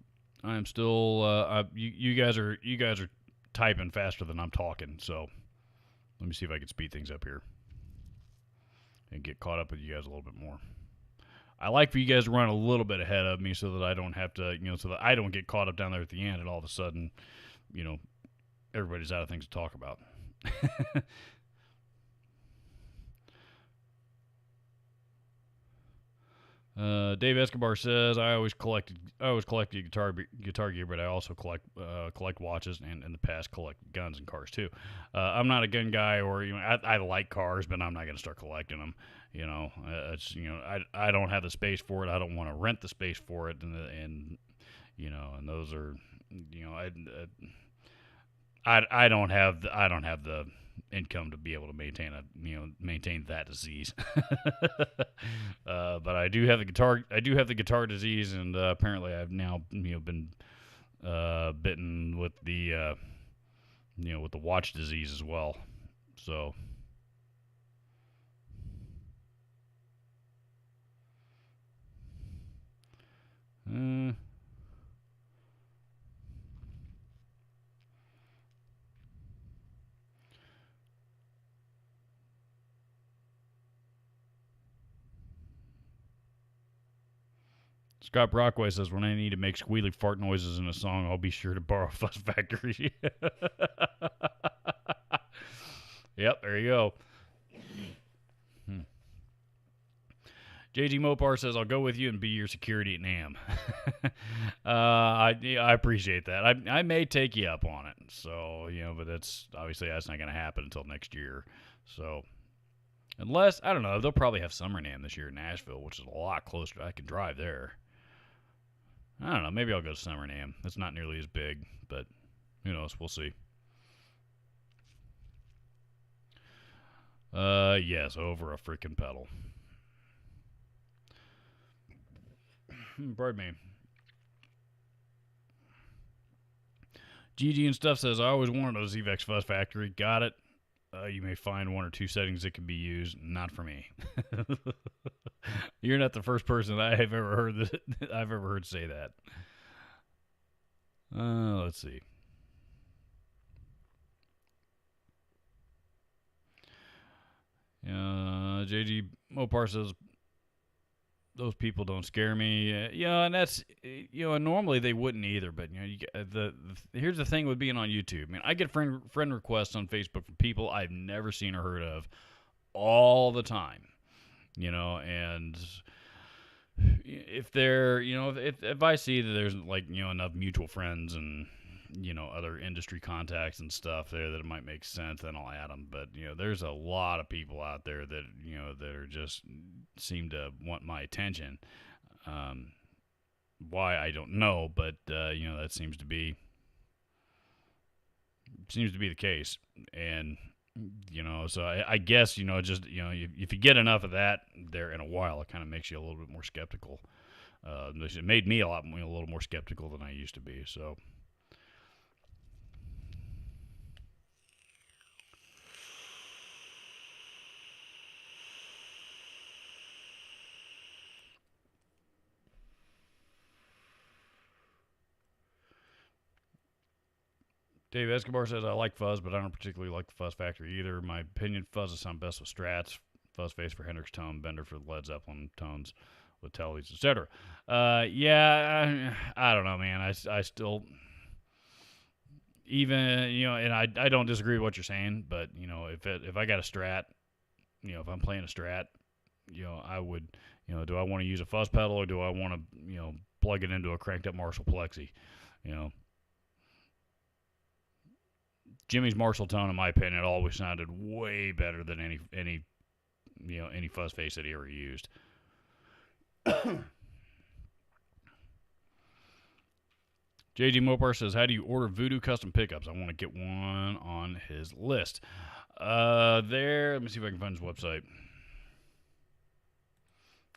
I'm still. You guys are typing faster than I'm talking. So, let me see if I can speed things up here and get caught up with you guys a little bit more. I like for you guys to run a little bit ahead of me so that I don't have to, so that I don't get caught up down there at the end and all of a sudden, everybody's out of things to talk about. Dave Escobar says, I always collected guitar gear, but I also collect watches, and in the past collect guns and cars too. I'm not a gun guy, or I like cars, but I'm not going to start collecting them. I don't have the space for it. I don't want to rent the space for it, and those are, I don't have the income to be able to maintain that disease. But I do have the guitar disease, and apparently I've now been bitten with the with the watch disease as well. So Scott Brockway says, when I need to make squealy fart noises in a song, I'll be sure to borrow Fuss Factory. Yep, there you go. JG Mopar says, I'll go with you and be your security at NAMM. I appreciate that. I may take you up on it. So, but that's not going to happen until next year. So, unless, I don't know, they'll probably have Summer NAMM this year in Nashville, which is a lot closer. I can drive there. I don't know. Maybe I'll go to Summer NAMM. It's not nearly as big, but who knows? We'll see. Yes, over a freaking pedal. Pardon me. GG and stuff says, I always wanted a ZVEX Fuzz Factory. Got it. You may find one or two settings that can be used. Not for me. You're not the first person that I've ever heard say that. Let's see. JG Mopar says, those people don't scare me. And that's, normally they wouldn't either. But here's the thing with being on YouTube. I mean, I get friend requests on Facebook from people I've never seen or heard of all the time. And if they're, if I see that there's enough mutual friends and other industry contacts and stuff there that it might make sense, then I'll add them. But there's a lot of people out there that that are just seem to want my attention. Why, I don't know, but that seems to be the case. And so I guess just if you get enough of that there in a while, it kind of makes you a little bit more skeptical. It made me a little more skeptical than I used to be. So. Dave Escobar says, I like fuzz, but I don't particularly like the fuzz factory either. In my opinion, fuzz is sound best with strats, fuzz face for Hendrix tone, Bender for Led Zeppelin tones with tellies, etc. Yeah, I don't know, man. I still, even, you know, and I don't disagree with what you're saying, but, you know, if I got a strat, you know, if I'm playing a strat, you know, I would, you know, do I want to use a fuzz pedal or do I want to, you know, plug it into a cranked up Marshall Plexi, you know? Jimmy's Marshall tone, in my opinion, it always sounded way better than any you know, any fuzz face that he ever used. JG Mopar says, how do you order Voodoo custom pickups? I want to get one on his list. There, let me see if I can find his website.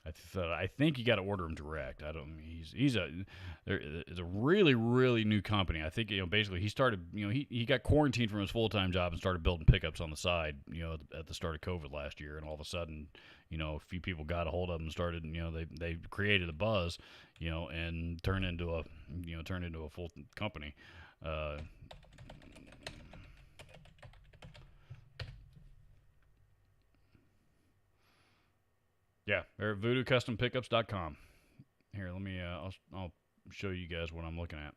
I think you got to order him direct. I don't. It's a really new company. I think, you know, basically he started, you know, he got quarantined from his full-time job and started building pickups on the side, you know, at the start of COVID last year, and all of a sudden, you know, a few people got a hold of him and started, you know, they created a buzz, you know, and turned into a full company. Yeah, they're at voodoocustompickups.com. Here, let me. I'll show you guys what I'm looking at.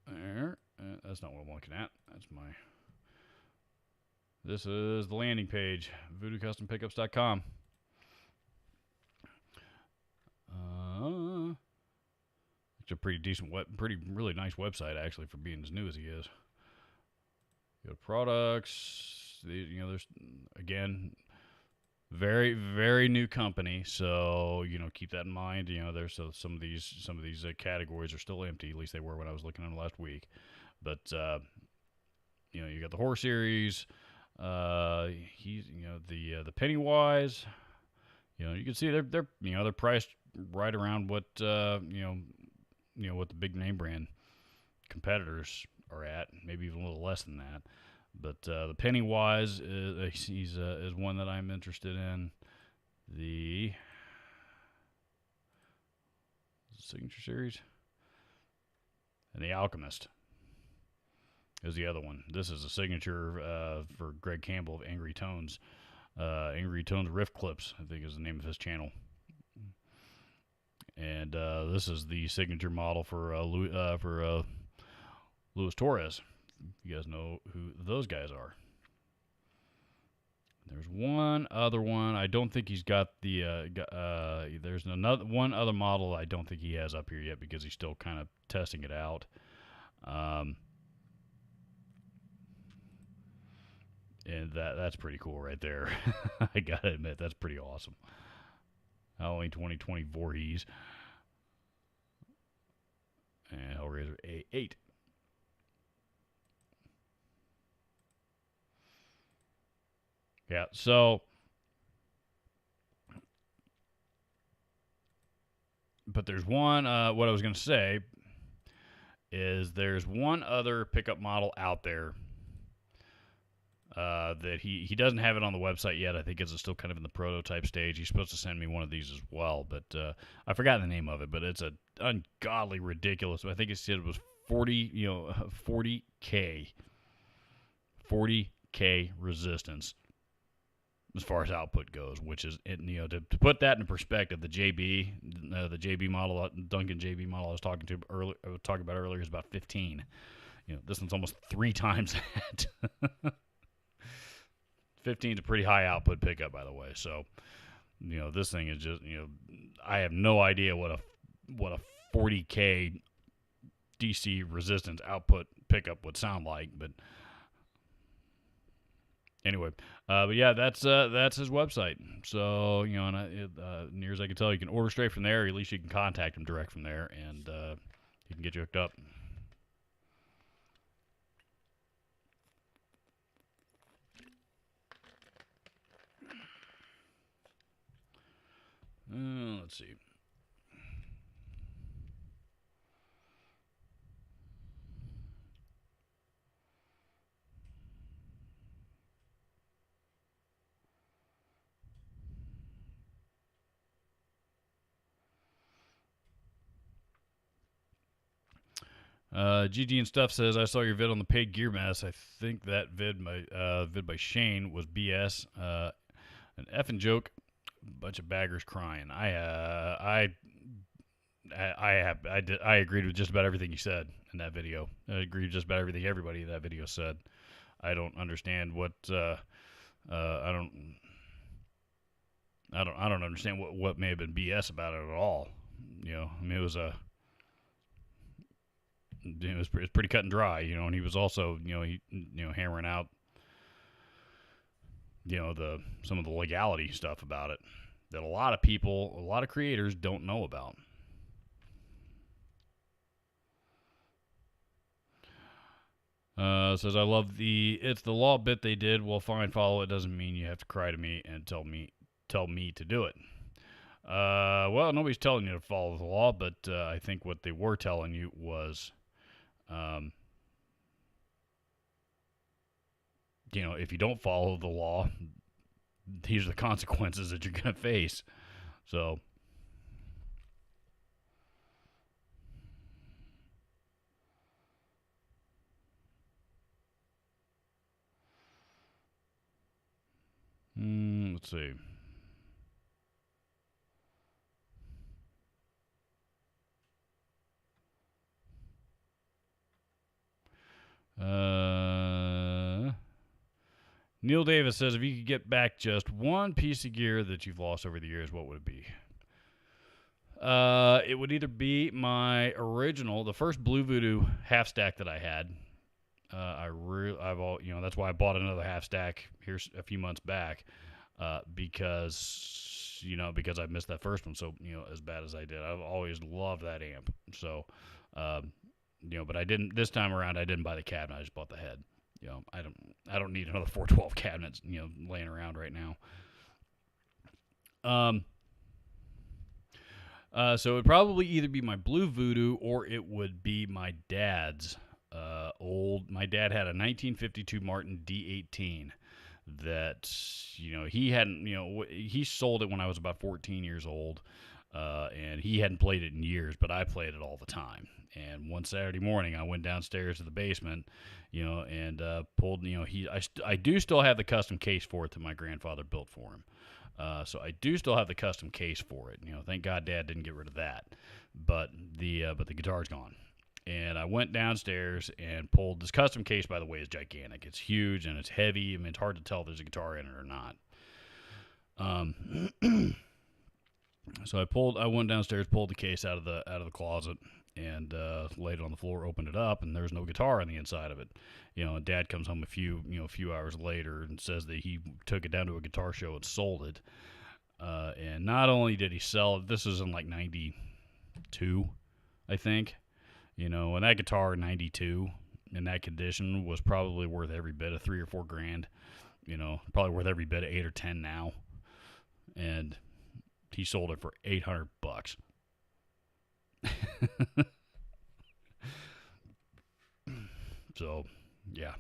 There. That's not what I'm looking at. That's my. This is the landing page, voodoocustompickups.com. It's a pretty decent, really nice website actually for being as new as he is. Go to products. You know, there's again. Very new company, so, you know, keep that in mind. You know, there's some of these categories are still empty. At least they were when I was looking at them last week. But you know, you got the horror series. He's, you know, the Pennywise. You know, you can see they're you know, they're priced right around what you know what the big name brand competitors are at. Maybe even a little less than that. But the Pennywise is one that I'm interested in. The Signature Series and the Alchemist is the other one. This is a signature for Greg Campbell of Angry Tones. Angry Tones Riff Clips, I think, is the name of his channel. And this is the signature model for Luis Torres. You guys know who those guys are. There's one other one. I don't think he's got the. There's one other model I don't think he has up here yet because he's still kind of testing it out. And that's pretty cool right there. I gotta admit, that's pretty awesome. Halloween 2020 Voorhees and Hellraiser A8. Yeah, so, but there's one, what I was going to say is there's one other pickup model out there that he doesn't have it on the website yet. I think it's still kind of in the prototype stage. He's supposed to send me one of these as well, but I forgot the name of it, but it's a ungodly ridiculous. I think it said it was 40K resistance as far as output goes, which is, you know, to put that in perspective, the JB model, Duncan JB model I was talking about earlier is about 15. You know, this one's almost 3 times that. 15 is a pretty high output pickup, by the way. So, you know, this thing is just, you know, I have no idea what a 40K DC resistance output pickup would sound like, but anyway, but yeah, that's his website. So, you know, and near as I can tell, you can order straight from there. Or at least you can contact him direct from there, and he can get you hooked up. Let's see. GG and Stuff says, I saw your vid on the paid gear mess. I think that vid by Shane was BS. An effing joke. Bunch of baggers crying. I agreed with just about everything you said in that video. I agreed with just about everything everybody in that video said. I don't understand what I don't understand what may have been BS about it at all. I mean, it was pretty cut and dry, and he was also, hammering out, some of the legality stuff about it that a lot of creators don't know about. Says, I love it's the law bit they did. Well, fine, follow it. Doesn't mean you have to cry to me and tell me to do it. Well, nobody's telling you to follow the law, but I think what they were telling you was, if you don't follow the law, these are the consequences that you're going to face. So, let's see. Neil Davis says, if you could get back just one piece of gear that you've lost over the years, what would it be? It would either be my original, the first Blue Voodoo half stack that I had. That's why I bought another half stack here a few months back, because I missed that first one so as bad as I did. I've always loved that amp. So, but I didn't this time around. I didn't buy the cabinet. I just bought the head. I don't need another 412 cabinets, laying around right now. So it would probably either be my Blue Voodoo or it would be my dad's my dad had a 1952 Martin D18 that, he hadn't, he sold it when I was about 14 years old. And he hadn't played it in years, but I played it all the time. And one Saturday morning, I went downstairs to the basement, and pulled. I do still have the custom case for it that my grandfather built for him. So I do still have the custom case for it. Thank God Dad didn't get rid of that. But the guitar's gone. And I went downstairs and pulled this custom case. By the way, is gigantic. It's huge and it's heavy. I mean, it's hard to tell if there's a guitar in it or not. So I went downstairs, pulled the case out of the closet, and laid it on the floor, opened it up, and there's no guitar on the inside of it. And Dad comes home a few hours later and says that he took it down to a guitar show and sold it. And not only did he sell it, this was in like 92, I think. And that guitar in 92 in that condition was probably worth every bit of $3 or $4 grand. Probably worth every bit of 8 or 10 now. And he sold it for $800. So, yeah.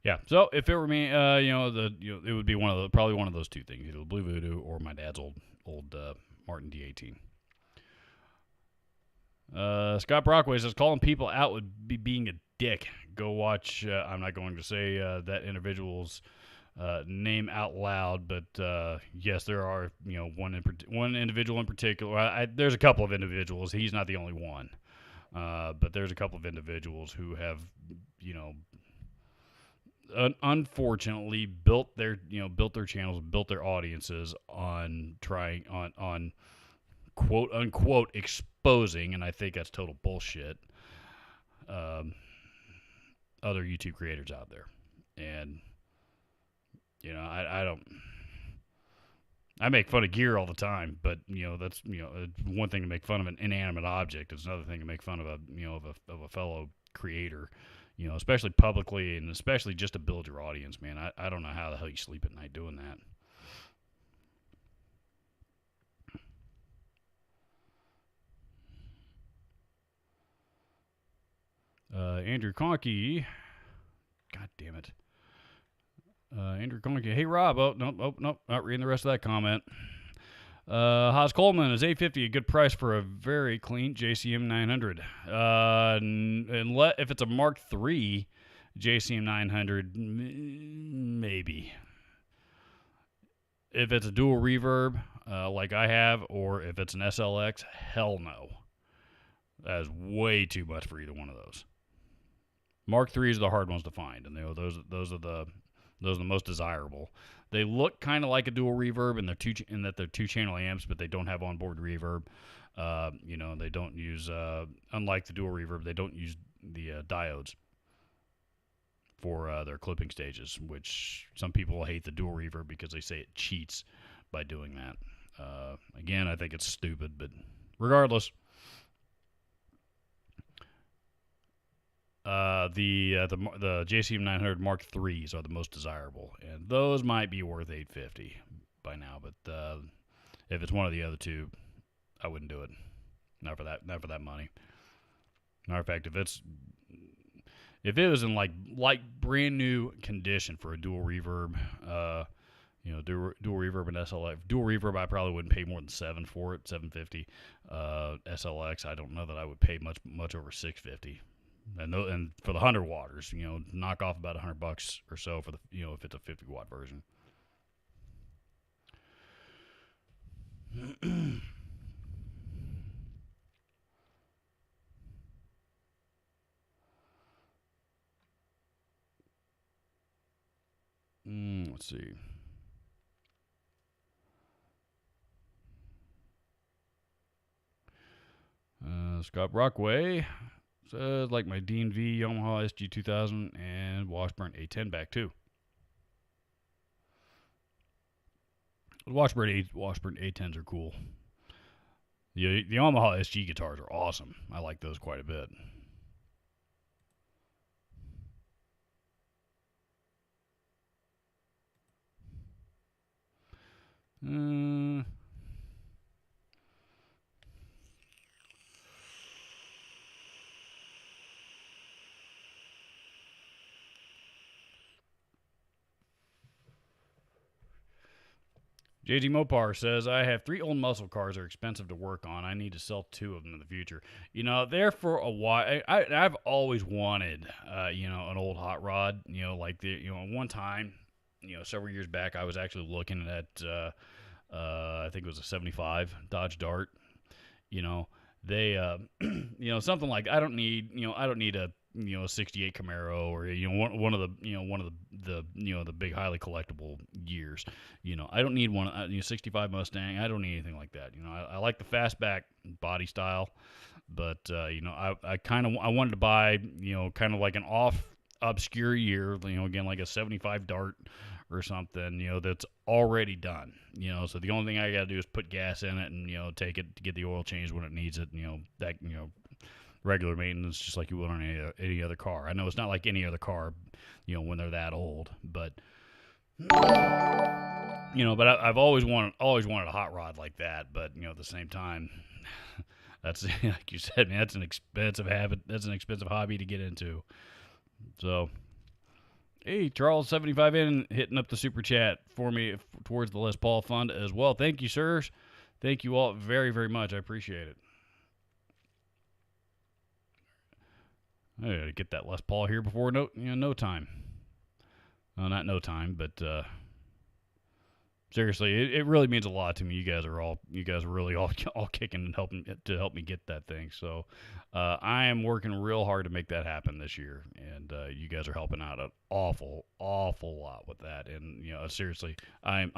Yeah. So if it were me, it would be probably one of those two things, either the Blue Voodoo or my dad's old Martin D18. Scott Brockway says, calling people out would be being a dick. Go watch, I'm not going to say that individual's name out loud, but yes, there are, one individual in particular. There's a couple of individuals. He's not the only one. But there's a couple of individuals who have, unfortunately built their channels, built their audiences on trying on quote unquote exposing, and I think that's total bullshit, other YouTube creators out there. And I make fun of gear all the time, but that's one thing to make fun of an inanimate object. It's another thing to make fun of a fellow creator, especially publicly, and especially just to build your audience, man. I don't know how the hell you sleep at night doing that. Andrew Conkey, God damn it. Andrew Conke. Hey, Rob. Nope. Not reading the rest of that comment. Haas Coleman is $850, a good price for a very clean JCM 900. If it's a Mark III JCM 900, maybe. If it's a dual reverb, like I have, or if it's an SLX, hell no. That is way too much for either one of those. Mark IIIs are the hard ones to find, and those are the most desirable. They look kind of like a dual reverb, and they're two-channel amps, but they don't have onboard reverb. They don't use, unlike the dual reverb, they don't use the diodes for their clipping stages, which some people hate the dual reverb because they say it cheats by doing that. Again, I think it's stupid, but regardless. The JCM 900 Mark IIIs are the most desirable, and those might be worth $850 by now. But if it's one of the other two, I wouldn't do it. Not for that money. Matter of fact, if it was in like brand new condition for a dual reverb, dual reverb and SLX. Dual reverb, I probably wouldn't pay more than $7 for it, $750. SLX, I don't know that I would pay much over $650. And for the 100 watters, knock off about $100 or so for the, if it's a 50 watt version. Let's see. Scott Brockway says, like my Dean V Yamaha SG 2000 and Washburn A10 back too. The Washburn A10s are cool. The Yamaha SG guitars are awesome. I like those quite a bit. JG Mopar says, I have 3 old muscle cars that are expensive to work on. I need to sell 2 of them in the future. There for a while, I've always wanted, an old hot rod. One time, several years back, I was actually looking at, I think it was a 75 Dodge Dart. They, something like, I don't need a 68 Camaro or one of the big highly collectible years. I don't need one 65 Mustang. I don't need anything like that. I like the fastback body style, but I wanted to buy kind of like an obscure year, again like a 75 Dart or something, that's already done. So the only thing I got to do is put gas in it and take it to get the oil changed when it needs it. Regular maintenance, just like you would on any other car. I know it's not like any other car, when they're that old, but I've always wanted a hot rod like that. But at the same time, that's like you said, man, that's an expensive habit. That's an expensive hobby to get into. So, hey, Charles 75 in hitting up the super chat for me towards the Les Paul Fund as well. Thank you, sirs. Thank you all very, very much. I appreciate it. I gotta get that Les Paul here before no time. Well, not no time, but seriously, it really means a lot to me. You guys are really all kicking and helping to help me get that thing. So I am working real hard to make that happen this year, and you guys are helping out an awful lot with that. And seriously, I'm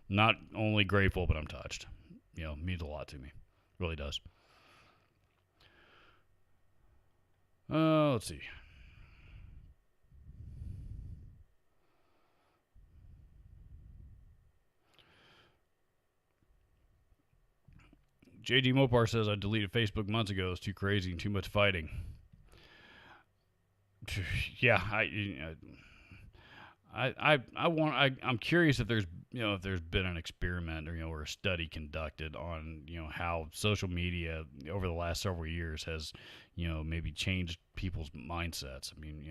not only grateful, but I'm touched. It means a lot to me. It really does. Let's see. JD Mopar says, I deleted Facebook months ago. It's too crazy and too much fighting. Yeah, I'm curious if there's been an experiment or a study conducted on how social media over the last several years has maybe changed people's mindsets. I mean,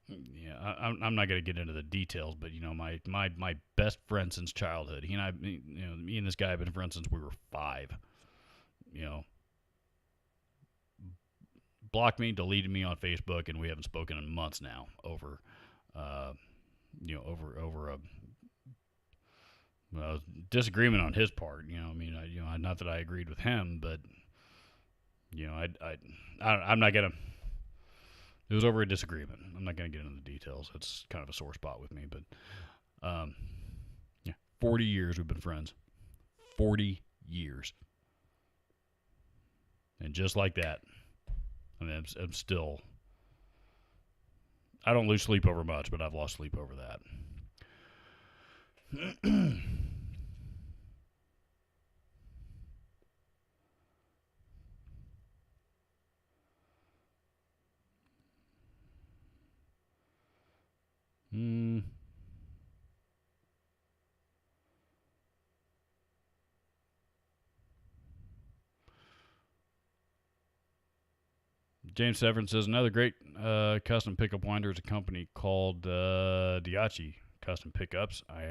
Yeah, I'm not gonna get into the details, but my best friend since childhood. He and I, me and this guy have been friends since we were 5. You know, blocked me, deleted me on Facebook, and we haven't spoken in months now over, uh, over a disagreement on his part. Not that I agreed with him, but I'm not gonna. It was over a disagreement. I'm not gonna get into the details. It's kind of a sore spot with me, but yeah, 40 years we've been friends. 40 years, and just like that, I mean, I'm still. I don't lose sleep over much, but I've lost sleep over that. mm. James Severin says another great custom pickup winder is a company called Diachi Custom Pickups. I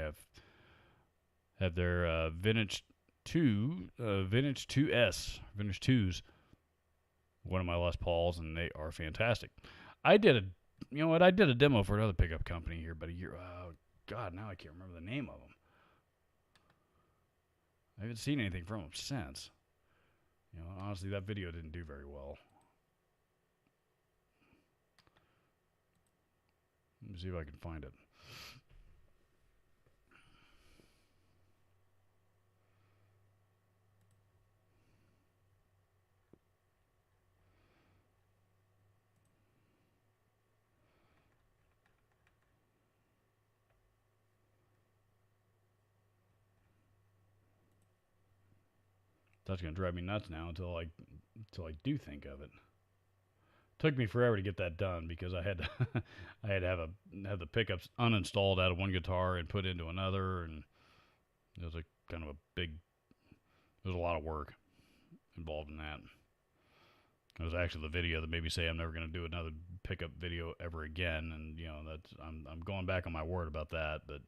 have their Vintage 2S, Vintage 2s, one of my Les Pauls, and they are fantastic. I did I did a demo for another pickup company here about a year. Oh God, now I can't remember the name of them. I haven't seen anything from them since. Honestly, that video didn't do very well. Let me see if I can find it. That's gonna drive me nuts now until I do think of it. Took me forever to get that done because I had to I had to have the pickups uninstalled out of one guitar and put into another, and it was a kind of a big. There was a lot of work involved in that. It was actually the video that made me say I'm never going to do another pickup video ever again, and that's I'm going back on my word about that, but.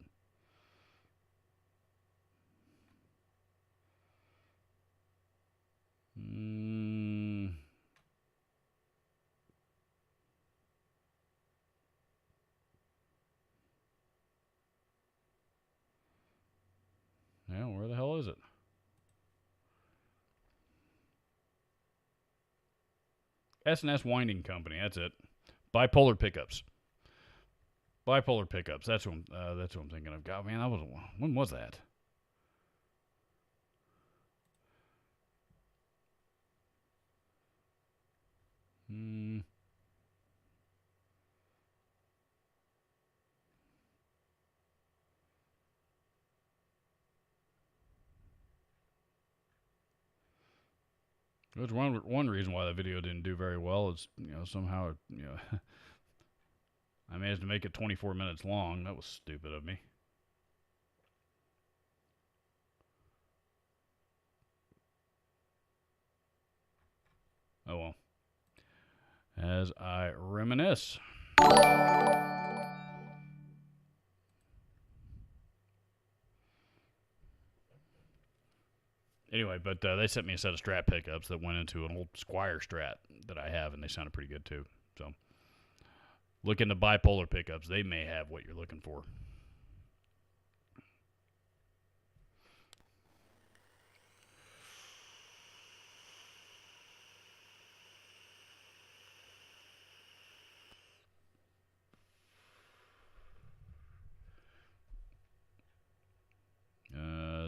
Yeah, where the hell is it? S&S Winding Company. That's it. Bipolar Pickups. Bipolar Pickups. That's what I'm thinking of. God, man, when was that? There's one reason why that video didn't do very well is somehow I managed to make it 24 minutes long. That was stupid of me. Oh well. As I reminisce. Anyway, but they sent me a set of Strat pickups that went into an old Squire Strat that I have, and they sounded pretty good too. So, look into Bipolar Pickups. They may have what you're looking for.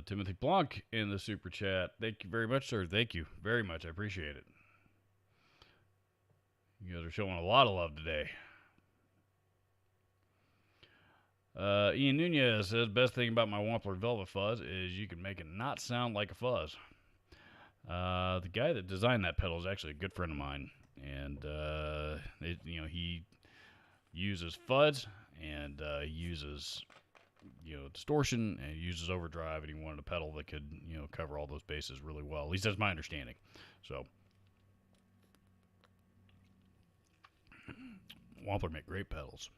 Timothy Blanc in the super chat. Thank you very much, sir. Thank you very much. I appreciate it. You guys are showing a lot of love today. Ian Nunez says, best thing about my Wampler Velvet Fuzz is you can make it not sound like a fuzz. The guy that designed that pedal is actually a good friend of mine. And, he uses fuzz and uses distortion, and he uses overdrive, and he wanted a pedal that could cover all those bases really well. At least that's my understanding. So Wampler make great pedals.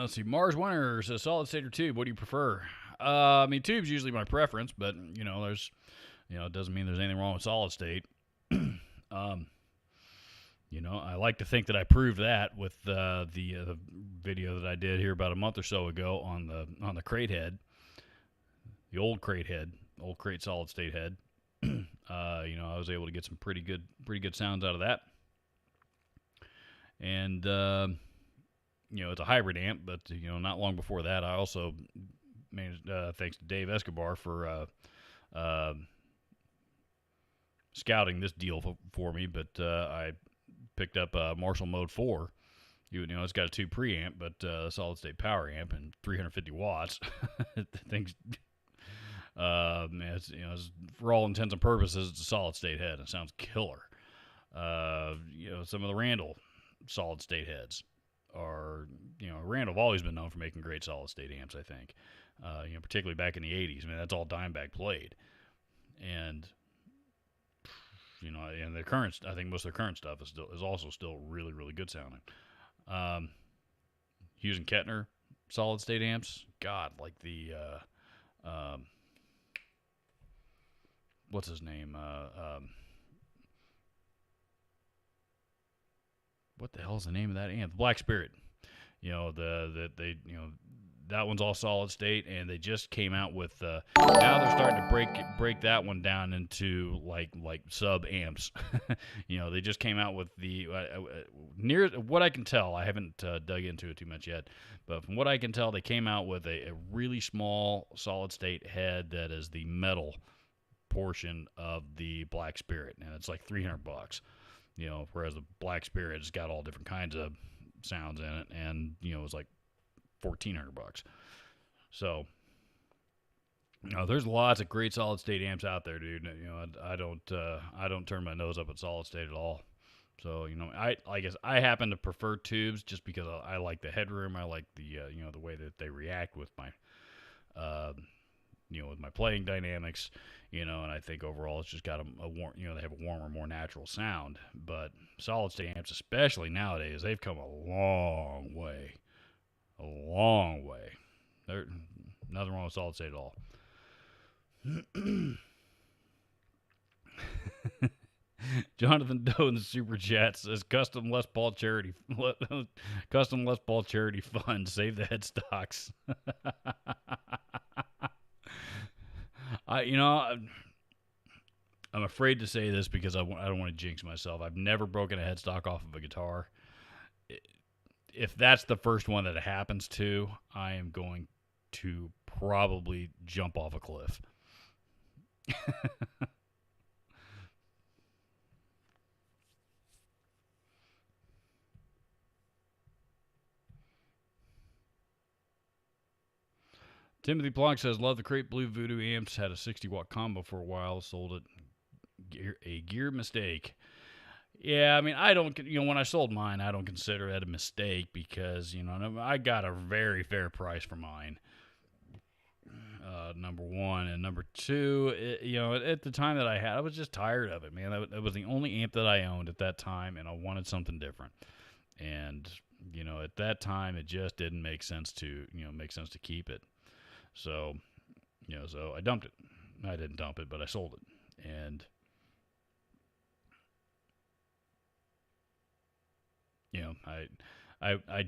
Let's see. Mars Winter says solid state or tube. What do you prefer? I mean, tube's usually my preference, but it doesn't mean there's anything wrong with solid state. I like to think that I proved that with the video that I did here about a month or so ago on the crate head, the old crate solid state head. I was able to get some pretty good sounds out of that, and it's a hybrid amp. But not long before that, I also managed, thanks to Dave Escobar for scouting this deal for me. But I picked up a Marshall Mode 4. It's got a tube preamp, but a solid state power amp and 350 watts. The thing's for all intents and purposes, it's a solid state head. It sounds killer. Some of the Randall solid state heads are, Randall have always been known for making great solid state amps, I think. Particularly back in the 80s. I mean, that's all Dimebag played. And, and the current, I think most of the current stuff is also still really, really good sounding. Hughes and Kettner solid state amps, God, like the, what's his name? What the hell's the name of that amp? Black Spirit. That one's all solid state, and they just came out with. Now they're starting to break that one down into like sub amps. They just came out with the near what I can tell. I haven't dug into it too much yet, but from what I can tell, they came out with a really small solid state head that is the metal portion of the Black Spirit, and it's like $300. Whereas the Black Spirit has got all different kinds of sounds in it, and it's like $1,400. So, there's lots of great solid state amps out there, dude. I don't turn my nose up at solid state at all. So, I guess I happen to prefer tubes just because I like the headroom. I like the the way that they react with my with my playing dynamics, and I think overall it's just got a warm, they have a warmer, more natural sound. But solid state amps, especially nowadays, they've come a long way. A long way. There's nothing wrong with solid state at all. Jonathan Doe in the super chat says custom Les Paul charity fund. Save the headstocks. I'm afraid to say this because I don't want to jinx myself. I've never broken a headstock off of a guitar. If that's the first one that it happens to, I am going to probably jump off a cliff. Timothy Plank says, love the Crate Blue Voodoo amps. Had a 60-watt combo for a while. Sold it. A gear mistake. Yeah, I mean, I don't, when I sold mine, I don't consider that a mistake because, I got a very fair price for mine. Number one. And number two, at the time that I had, I was just tired of it, man. That was the only amp that I owned at that time, and I wanted something different. And, at that time, it just didn't make sense to keep it. So, so I dumped it. I didn't dump it, but I sold it. And, I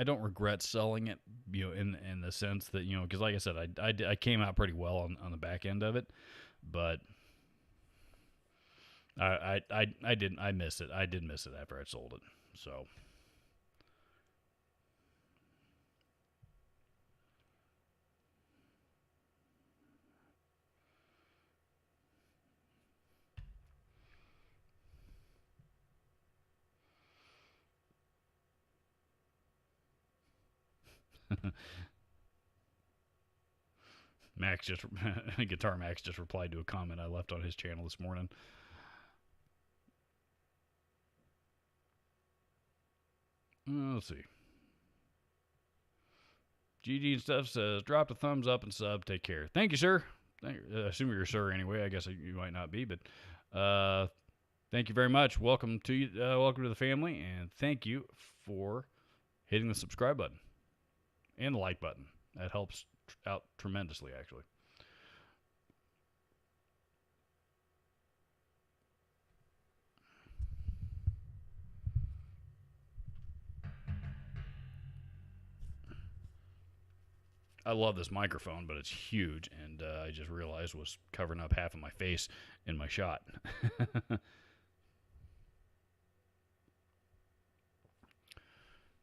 don't regret selling it, in the sense that, because like I said, I came out pretty well on the back end of it, but I missed it. I did miss it after I sold it. So. Guitar Max just replied to a comment I left on his channel this morning. Let's see. GG and stuff says, drop a thumbs up and sub. Take care. Thank you, sir. I assume you're a sir anyway. I guess you might not be, but thank you very much. Welcome to you. Welcome to the family, and thank you for hitting the subscribe button and the like button. That helps out tremendously, actually. I love this microphone, but it's huge, and I just realized was covering up half of my face in my shot.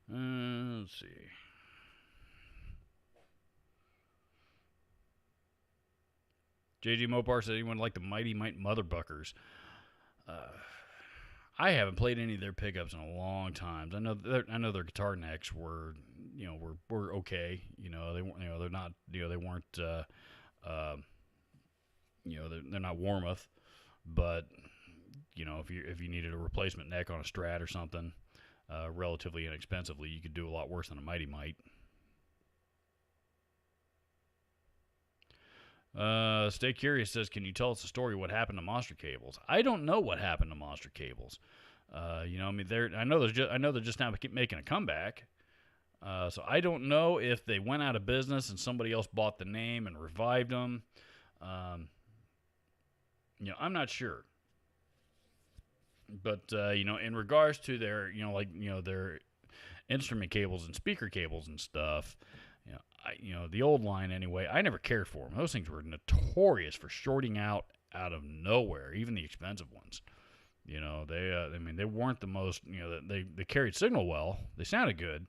Let's see. JG Mopar said anyone like the Mighty Might Motherbuckers. I haven't played any of their pickups in a long time. I know their guitar necks were okay. They're not they weren't they're not Warmoth, but if you needed a replacement neck on a Strat or something, relatively inexpensively, you could do a lot worse than a Mighty Might. Stay Curious says, can you tell us a story what happened to Monster Cables? I don't know what happened to Monster Cables. I know they're just now making a comeback. So I don't know if they went out of business and somebody else bought the name and revived them. I'm not sure. But in regards to their their instrument cables and speaker cables and stuff, the old line anyway, I never cared for them. Those things were notorious for shorting out of nowhere, even the expensive ones. They weren't the most, they carried signal well. They sounded good,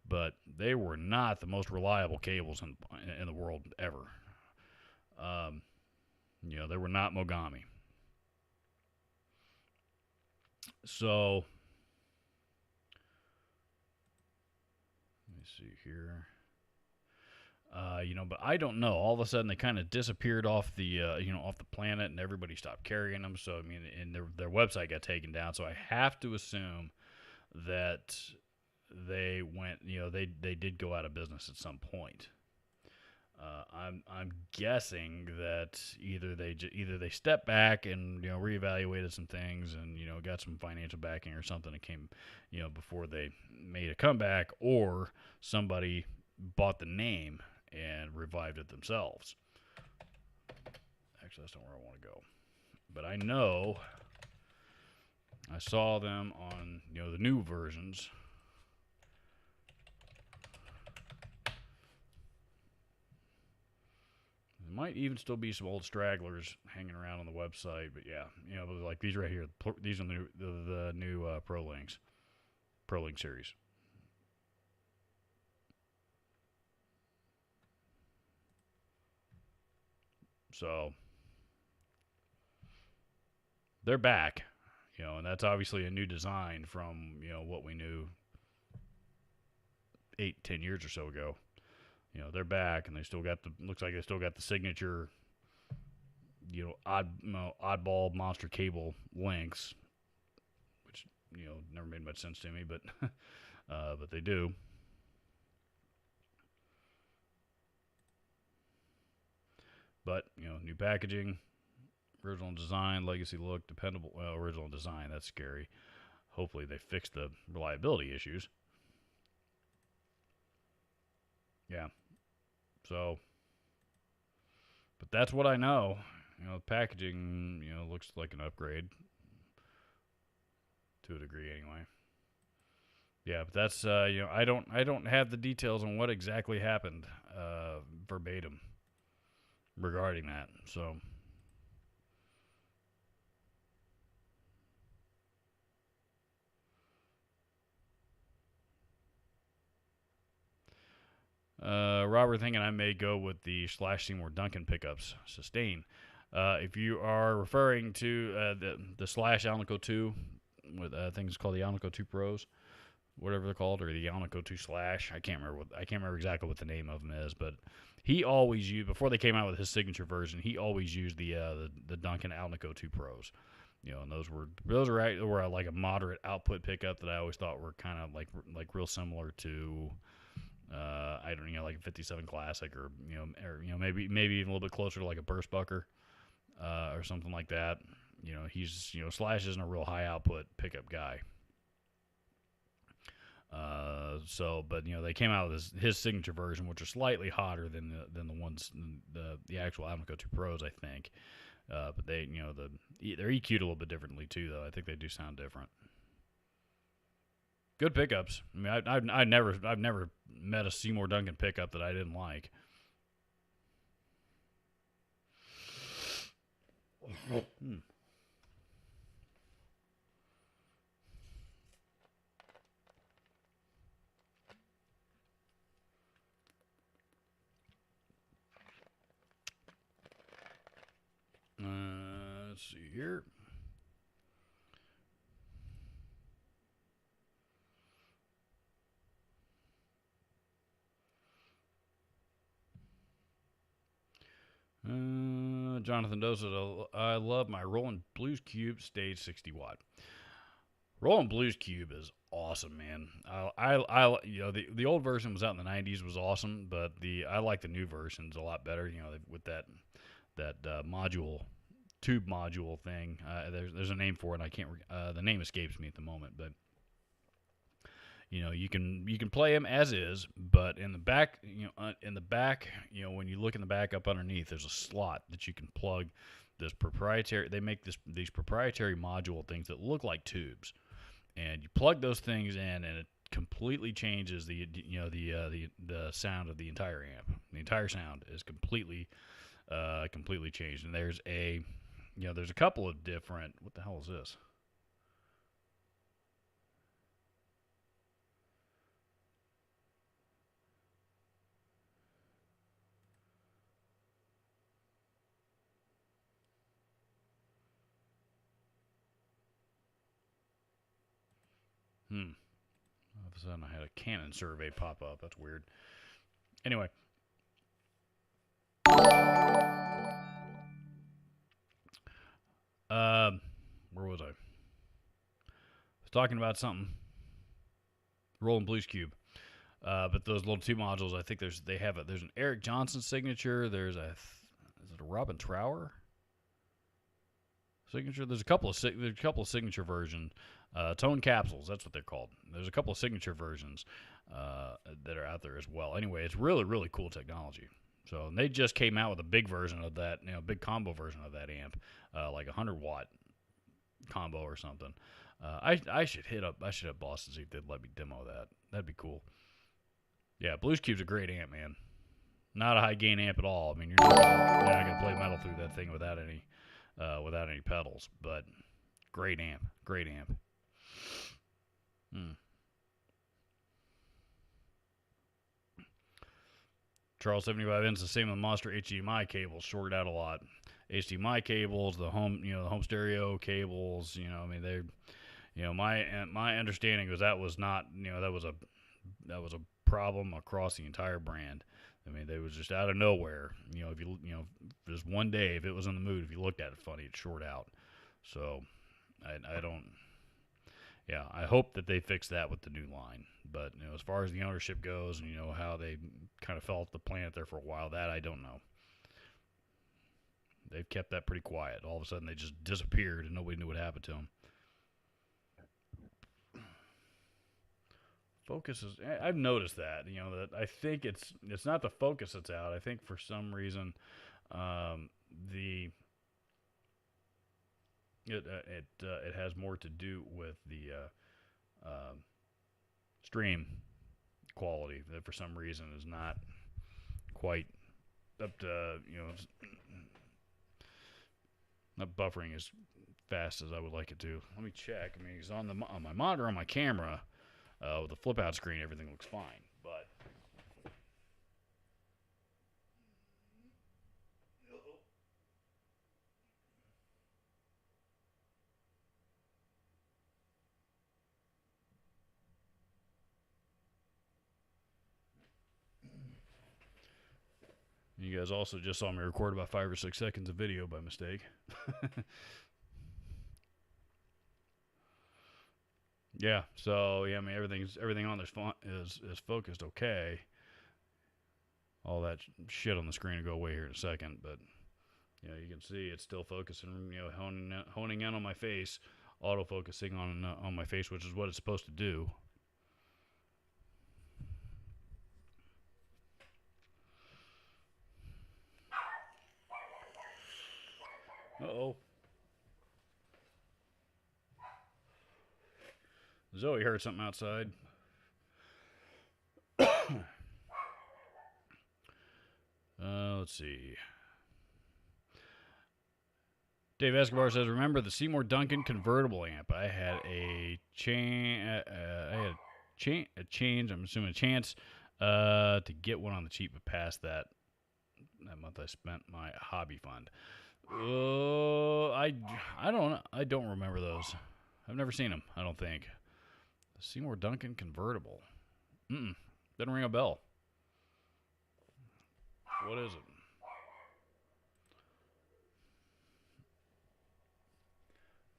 but they were not the most reliable cables in the world ever. They were not Mogami. So, let me see here. But I don't know. All of a sudden, they kind of disappeared off the off the planet, and everybody stopped carrying them. So, and their website got taken down. So I have to assume that they went. They did go out of business at some point. I'm guessing that either they stepped back and reevaluated some things and got some financial backing or something that came before they made a comeback, or somebody bought the name and revived it themselves. Actually, that's not where I want to go. But I know I saw them on the new versions. There might even still be some old stragglers hanging around on the website, but yeah, like these right here. These are the new ProLink series. So they're back, and that's obviously a new design from what we knew 8-10 years or so ago. They're back, and they still got looks like they still got the signature, oddball monster cable links, which never made much sense to me, but but they do. But new packaging, original design, legacy look, dependable. Well, original design, that's scary. Hopefully they fixed the reliability issues. Yeah. So, but that's what I know. Packaging, looks like an upgrade to a degree, anyway. Yeah, but that's I don't have the details on what exactly happened verbatim regarding that. So, Robert thinking I may go with the /Seymour Duncan pickups. Sustain. If you are referring to the /Alnico 2, with I think it's called the Alnico 2 Pros, whatever they're called, or the Alnico 2 /. I can't remember exactly what the name of them is, but he always used, before they came out with his signature version, he always used the Duncan Alnico 2 Pros. And those were like a moderate output pickup that I always thought were kind of like real similar to I don't like a 57 Classic, or maybe even a little bit closer to like a Burstbucker or something like that. Slash isn't a real high output pickup guy. But they came out with his signature version, which are slightly hotter than the ones the actual Alnico 2 Pros, I think. But they're EQ'd a little bit differently too, though. I think they do sound different. Good pickups. I mean, I've never met a Seymour Duncan pickup that I didn't like. Let's see here. Jonathan Doe said, I love my Roland Blues Cube stage 60 watt. Roland Blues Cube is awesome, man. The old version was out in the 90s, was awesome, but I like the new versions a lot better. With that tube module thing. There's a name for it. I can't. The name escapes me at the moment, but you can play them as is, but in the back, when you look in the back up underneath, there's a slot that you can plug this proprietary. They make these proprietary module things that look like tubes, and you plug those things in, and it completely changes the sound of the entire amp. The entire sound is completely changed. And there's a couple of different. What the hell is this? All of a sudden, I had a Canon survey pop up. That's weird. Anyway. Where was I? I was talking about something. Roland Blues Cube. But those little two modules, I think there's an Eric Johnson signature. Is it a Robin Trower signature? There's a couple of signature versions. Tone capsules, that's what they're called. There's a couple of signature versions that are out there as well. Anyway, it's really, really cool technology. So they just came out with a big version of that, big combo version of that amp, like a 100-watt combo or something. I should hit up Boston, see if they'd let me demo that. That'd be cool. Yeah, Blues Cube's a great amp, man. Not a high gain amp at all. I mean, you're not gonna play metal through that thing without any pedals, but great amp. Charles 75 N's the same with Monster HDMI cables, shorted out a lot. HDMI cables, the home stereo cables. My understanding was that was not, that was a problem across the entire brand. I mean, they was just out of nowhere. Just one day, if it was in the mood, if you looked at it funny, it'd short out. So, I don't. Yeah, I hope that they fix that with the new line. But as far as the ownership goes, and how they kind of fell off the planet there for a while, that I don't know. They've kept that pretty quiet. All of a sudden, they just disappeared, and nobody knew what happened to them. Focus is. I've noticed that. That I think it's not the focus that's out. I think for some reason, it has more to do with the stream quality that for some reason is not quite up to not buffering as fast as I would like it to. Let me check. I mean, it's on my monitor on my camera with the flip out screen, everything looks fine, but. You guys also just saw me record about 5 or 6 seconds of video by mistake. Yeah, so I mean everything on this font is focused okay. All that shit on the screen will go away here in a second, but you can see it's still focusing, honing in on my face, auto focusing on my face, which is what it's supposed to do. Uh-oh. Zoe heard something outside. Let's see. Dave Escobar says, "Remember the Seymour Duncan convertible amp? I had a change. I'm assuming a chance to get one on the cheap, but past that month I spent my hobby fund. I don't know. I don't remember those. I've never seen them. I don't think the Seymour Duncan convertible. Doesn't ring a bell. What is it?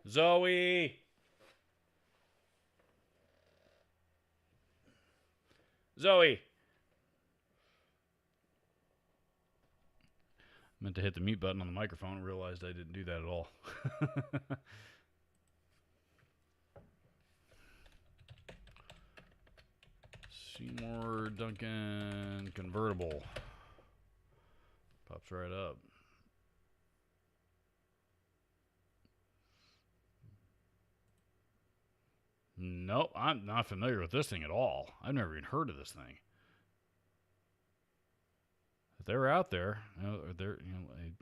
Zoe! Zoe! Meant to hit the mute button on the microphone and realized I didn't do that at all. Seymour Duncan convertible. Pops right up. Nope, I'm not familiar with this thing at all. I've never even heard of this thing. If they're out there, it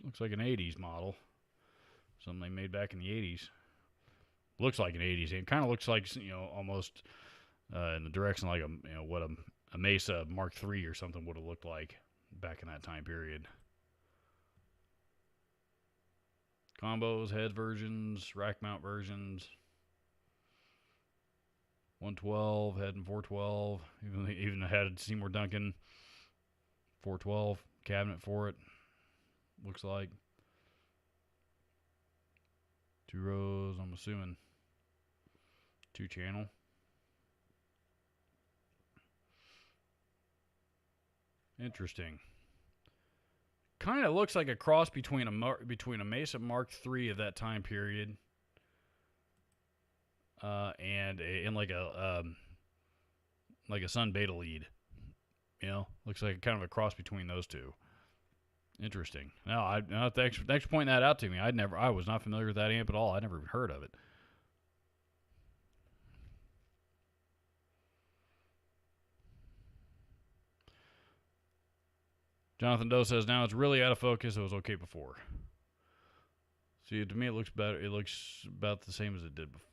looks like an 80s model. Something they made back in the 80s. Looks like an 80s. It kind of looks like, almost in the direction like what a Mesa Mark III or something would have looked like back in that time period. Combos, head versions, rack mount versions. 112, head and 412. Even had Seymour Duncan 412 cabinet for it. Looks like 2 rows. I'm assuming 2-channel. Interesting. Kind of looks like a cross between a Mesa Mark III of that time period. And like a Sun Beta lead, looks like kind of a cross between those two. Interesting. Thanks for pointing that out to me. I was not familiar with that amp at all. I never even heard of it. Jonathan Doe says, now it's really out of focus. It was okay before. See, to me it looks better. It looks about the same as it did before.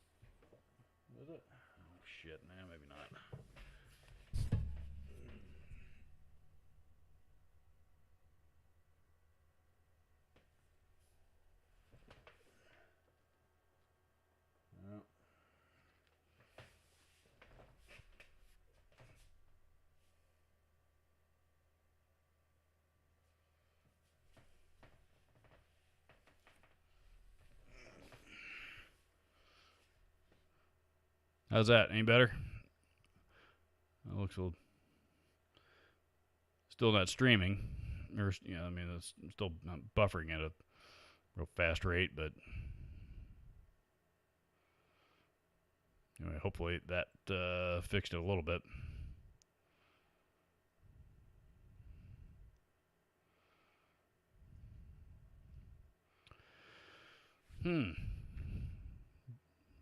Was it? Oh, shit. Nah, maybe not. No. How's that? Any better? It looks a little... Still not streaming. Or, it's still not buffering at a real fast rate, but anyway, hopefully that fixed it a little bit.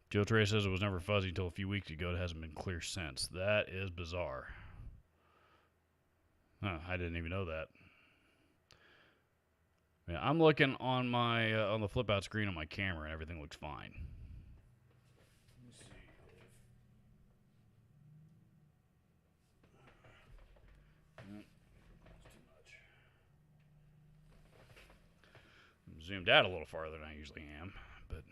Joe Trey says it was never fuzzy until a few weeks ago. It hasn't been clear since. That is bizarre. I didn't even know that. Yeah, I'm looking on my on the flip out screen on my camera, and everything looks fine. Let me see. That's too much. I'm zoomed out a little farther than I usually am, but.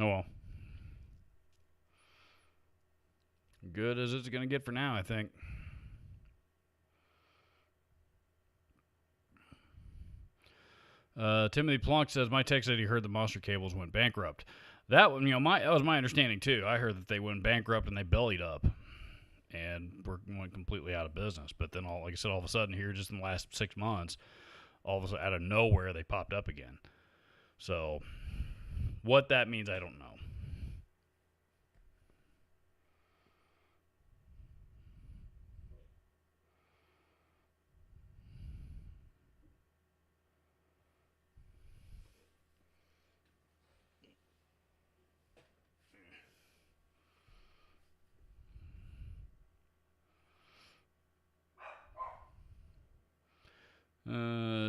Oh well. Good as it's going to get for now, I think. Timothy Plonk says my text said he heard the Monster Cables went bankrupt. That one, that was my understanding too. I heard that they went bankrupt and they bellied up, and went completely out of business. But then, like I said, all of a sudden here, just in the last 6 months, all of a sudden out of nowhere they popped up again. So, what that means, I don't know.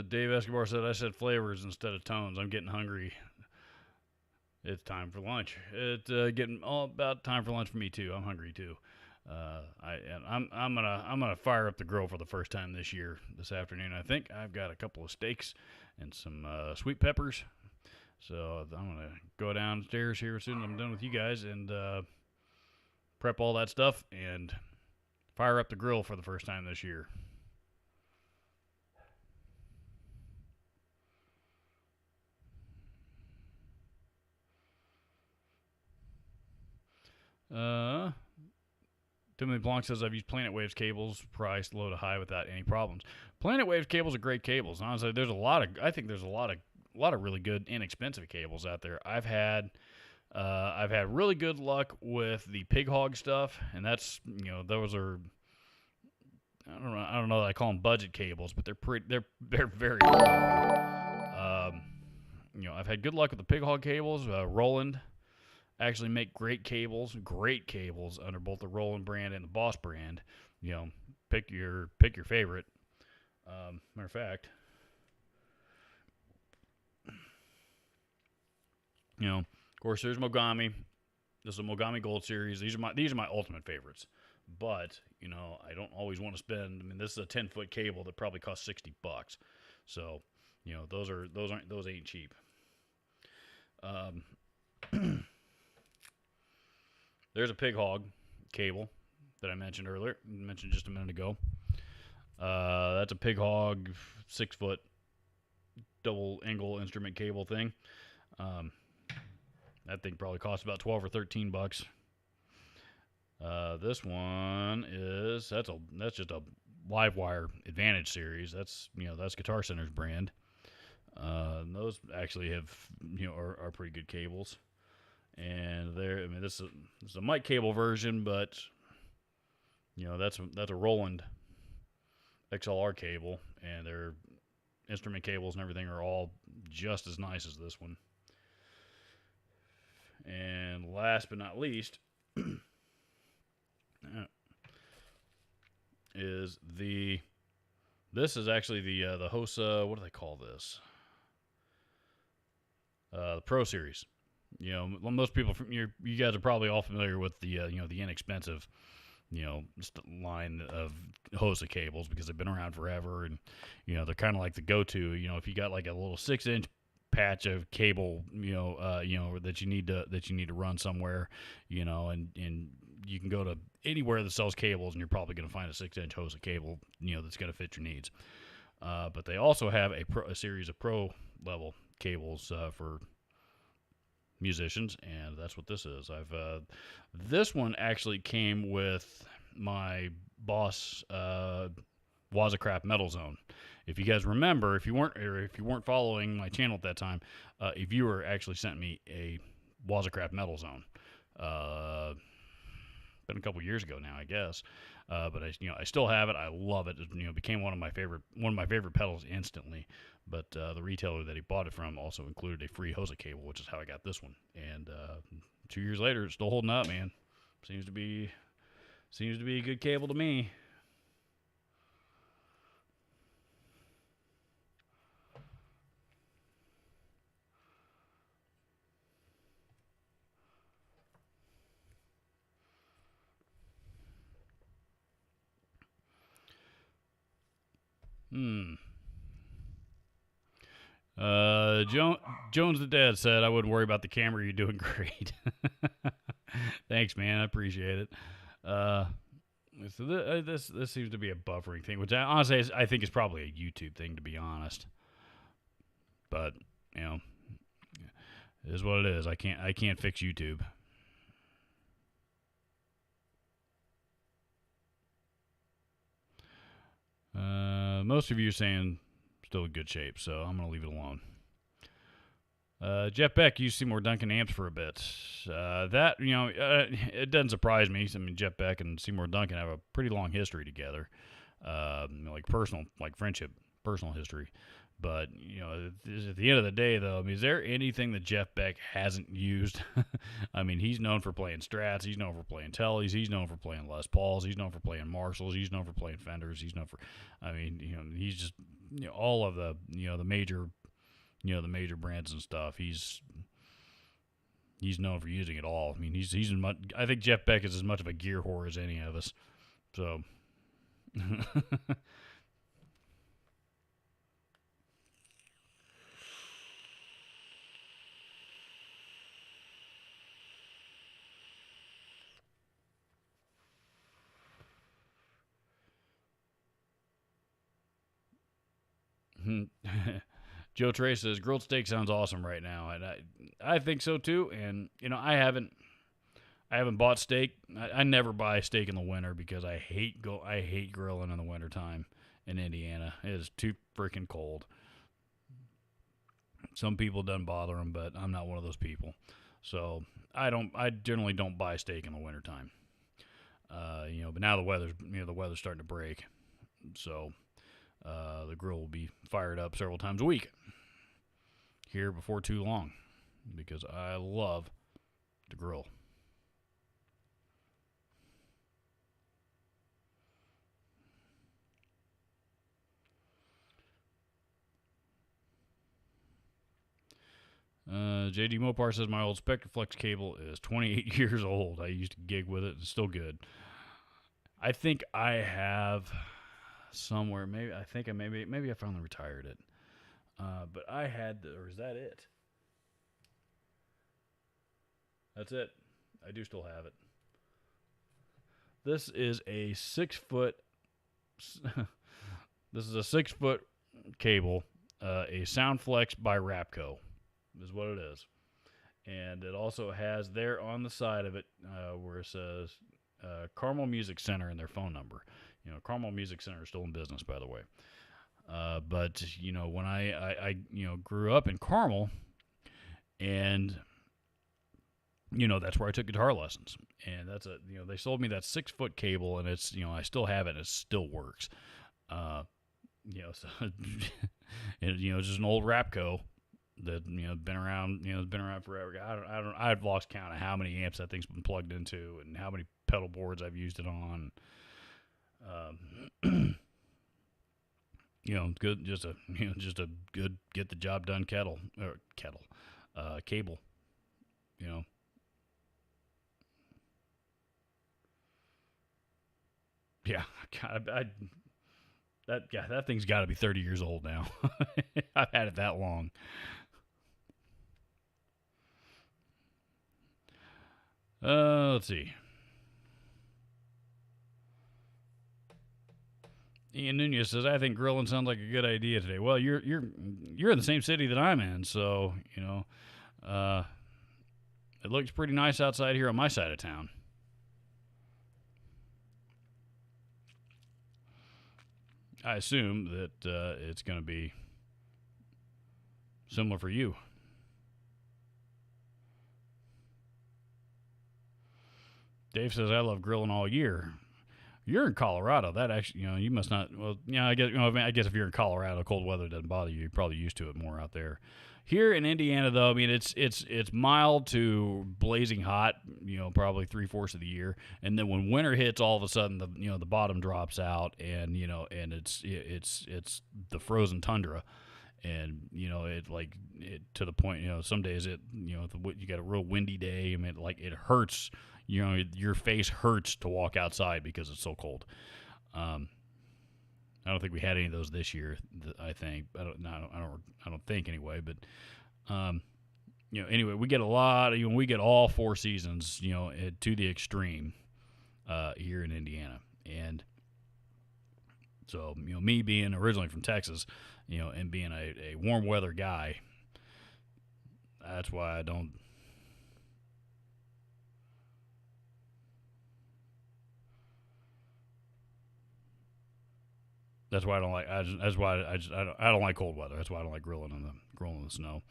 Dave Escobar said, I said flavors instead of tones. I'm getting hungry. It's time for lunch. It's getting about time for lunch for me too. I'm hungry too. I'm gonna fire up the grill for the first time this afternoon. I think I've got a couple of steaks and some sweet peppers. So I'm gonna go downstairs here as soon as I'm done with you guys and prep all that stuff and fire up the grill for the first time this year. Timothy Blanc says I've used Planet Waves cables, priced low to high without any problems. Planet Waves cables are great cables. Honestly, I think there's a lot of really good inexpensive cables out there. I've had really good luck with the Pig Hog stuff, and that's those are I don't know that I call them budget cables, but they're very good. I've had good luck with the Pig Hog cables. Roland actually make great cables under both the Roland brand and the Boss brand. Pick your favorite. Matter of fact, of course, there's Mogami. This is a Mogami Gold Series. These are my ultimate favorites. But I don't always want to spend. I mean, this is a 10-foot cable that probably costs $60. So, those ain't cheap. There's a Pig Hog cable that I mentioned just a minute ago. That's a Pig Hog 6-foot double angle instrument cable thing. That thing probably costs about $12 or $13. This one that's just a live wire Advantage series. That's Guitar Center's brand. Those actually have are pretty good cables. And this is a mic cable version, but that's a Roland XLR cable, and their instrument cables and everything are all just as nice as this one. And last but not least this is actually the HOSA, what do they call this? The Pro Series. Most people you guys are probably all familiar with the the inexpensive line of HOSA cables because they've been around forever, and they're kind of like the go-to. If you got like a little 6-inch patch of cable, that you need to run somewhere, and you can go to anywhere that sells cables, and you're probably going to find a 6-inch HOSA cable, that's going to fit your needs. But they also have a series of pro level cables for musicians, and that's what this is. This one actually came with my Boss Wazacraft Metal Zone. If you guys remember, if you weren't following my channel at that time, a viewer actually sent me a Wazacraft Metal Zone. Been a couple years ago now, I guess. But I still have it. I love it. It became one of my favorite pedals instantly. But the retailer that he bought it from also included a free HOSA cable, which is how I got this one. And 2 years later, it's still holding up, man. Seems to be a good cable to me. Jones the Dad said, I wouldn't worry about the camera. You're doing great. Thanks, man. I appreciate it. So this seems to be a buffering thing, which I honestly think is probably a YouTube thing, to be honest. But it is what it is. I can't fix YouTube. Most of you are saying still in good shape, so I'm gonna leave it alone. Jeff Beck used Seymour Duncan amps for a bit. It doesn't surprise me. I mean, Jeff Beck and Seymour Duncan have a pretty long history together, like friendship, personal history. But at the end of the day, though, I mean, is there anything that Jeff Beck hasn't used? I mean, he's known for playing Strats. He's known for playing Tellys. He's known for playing Les Pauls. He's known for playing Marshalls. He's known for playing Fenders. He's known for, I mean, he's just all of the the major brands and stuff. He's known for using it all. I mean, I think Jeff Beck is as much of a gear whore as any of us. So. Joe Trey says grilled steak sounds awesome right now, and I think so too. And I haven't bought steak. I never buy steak in the winter because I hate grilling in the wintertime in Indiana. It is too freaking cold. Some people doesn't bother them, but I'm not one of those people. So I generally don't buy steak in the wintertime. But now the weather's starting to break, so. The grill will be fired up several times a week here before too long because I love to grill. JD Mopar says my old Spectraflex cable is 28 years old. I used to gig with it. It's still good. I think I have somewhere. Maybe I finally retired it. But I had, or is that it? That's it. I do still have it. This is a 6 foot. This is a 6 foot cable, a Soundflex by Rapco, is what it is, and it also has there on the side of it where it says Carmel Music Center and their phone number. Carmel Music Center is still in business, by the way. But when I grew up in Carmel, and that's where I took guitar lessons, and that's they sold me that 6 foot cable, and it's I still have it, and it still works. So and, it's just an old Rapco that been around, it's been around forever. I've lost count of how many amps that thing's been plugged into, and how many pedal boards I've used it on. Good, just a good get the job done cable. Yeah, God, that thing's got to be 30 years old now. I've had it that long. Let's see. Ian Nunez says, "I think grilling sounds like a good idea today." Well, you're in the same city that I'm in, so it looks pretty nice outside here on my side of town. I assume that it's going to be similar for you. Dave says, "I love grilling all year." You're in Colorado. That actually, you must not. Well, I guess if you're in Colorado, cold weather doesn't bother you. You're probably used to it more out there. Here in Indiana, though, I mean, it's mild to blazing hot. Probably 3/4 of the year, and then when winter hits, all of a sudden the bottom drops out, and and it's the frozen tundra, and it to the point. Some days you got a real windy day. I mean, it hurts. Your face hurts to walk outside because it's so cold. I don't think we had any of those this year. I think I don't think anyway. But anyway, we get a lot. We get all 4 seasons. To the extreme here in Indiana, and So, me being originally from Texas, and being a warm weather guy, that's why I don't. That's why I don't like. That's why I don't like cold weather. That's why I don't like grilling in the snow.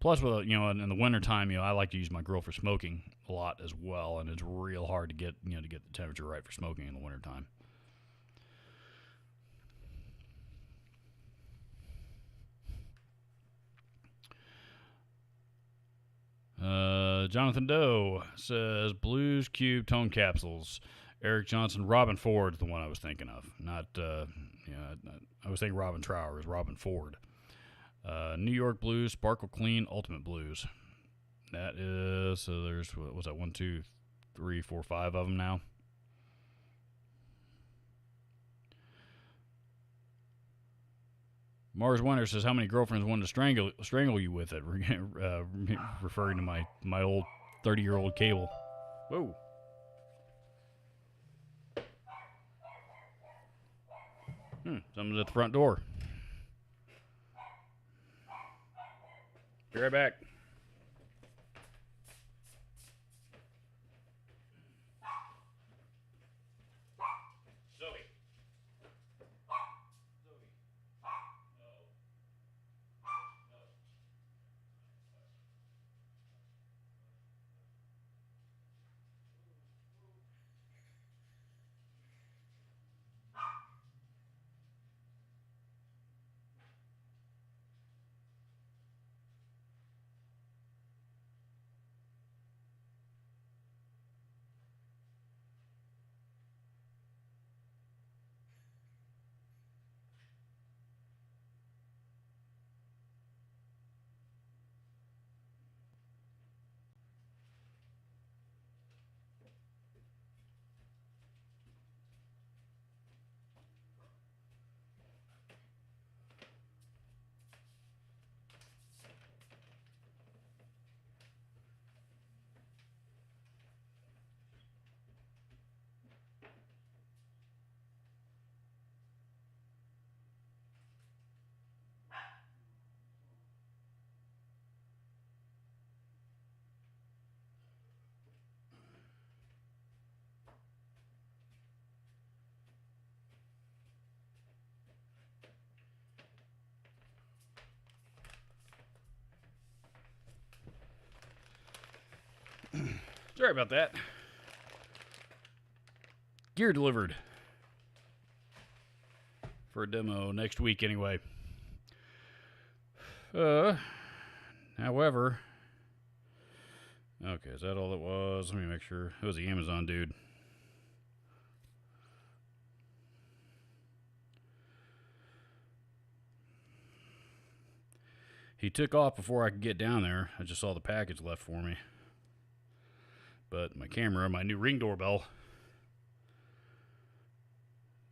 Plus with in the wintertime, I like to use my grill for smoking a lot as well, and it's real hard to get to get the temperature right for smoking in the wintertime. Jonathan Doe says Blues Cube Tone Capsules. Eric Johnson, Robin Ford is the one I was thinking of. Not, I was thinking Robin Trower is Robin Ford. New York Blues, Sparkle Clean, Ultimate Blues. That is, so there's, what was that, 1, 2, 3, 4, 5 of them now. Mars Winter says, how many girlfriends wanted to strangle you with it? Referring to my old 30-year-old cable. Whoa. Someone's at the front door. Be right back. Sorry about that. Gear delivered for a demo next week anyway. However, okay, is that all it was? Let me make sure. It was the Amazon dude. He took off before I could get down there. I just saw the package left for me. But my camera, my new Ring doorbell,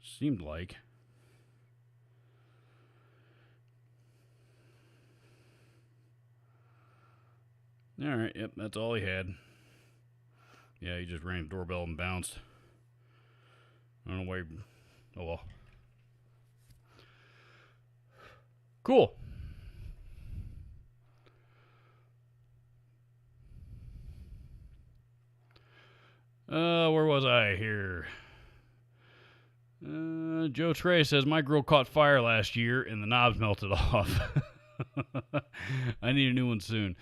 seemed like. All right, yep, that's all he had. Yeah, he just rang the doorbell and bounced. I don't know why. Oh well. Cool. Where was I here? Joe Trey says, my grill caught fire last year and the knobs melted off. I need a new one soon.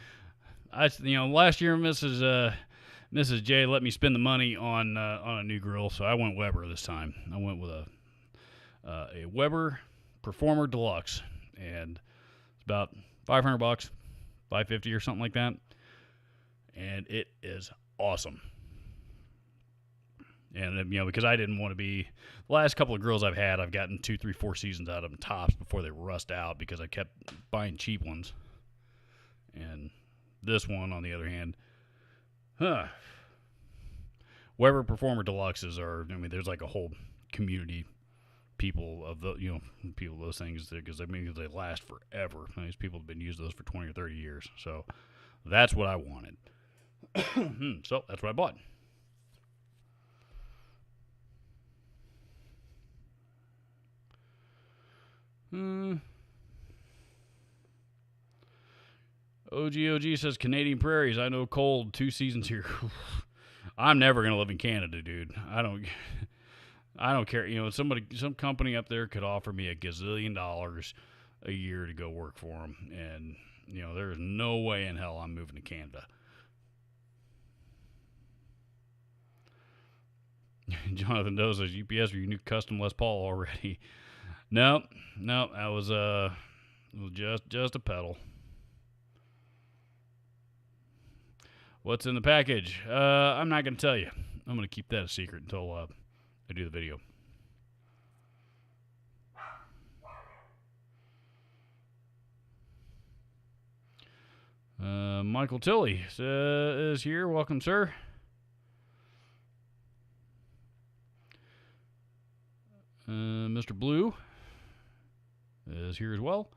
Last year Mrs. J let me spend the money on a new grill, so I went Weber this time. I went with a Weber Performer Deluxe, and it's about $500, $550 or something like that, and it is awesome. And, because I didn't want to be, the last couple of grills I've had, I've gotten 2, 3, 4 seasons out of them tops before they rust out because I kept buying cheap ones. And this one, on the other hand, Weber Performer Deluxes are, there's like a whole community people of those things because they last forever. These people have been using those for 20 or 30 years. So that's what I wanted. So that's what I bought. OG says Canadian prairies. I know cold. 2 seasons here. I'm never gonna live in Canada, dude. I don't care. You know, some company up there could offer me $1 gazillion a year to go work for them, and you know, there's no way in hell I'm moving to Canada. Jonathan Doe says UPS for your new custom Les Paul already. No, that was just a pedal. What's in the package? I'm not going to tell you. I'm going to keep that a secret until I do the video. Michael Tilley is here. Welcome, sir. Mr. Blue is here as well.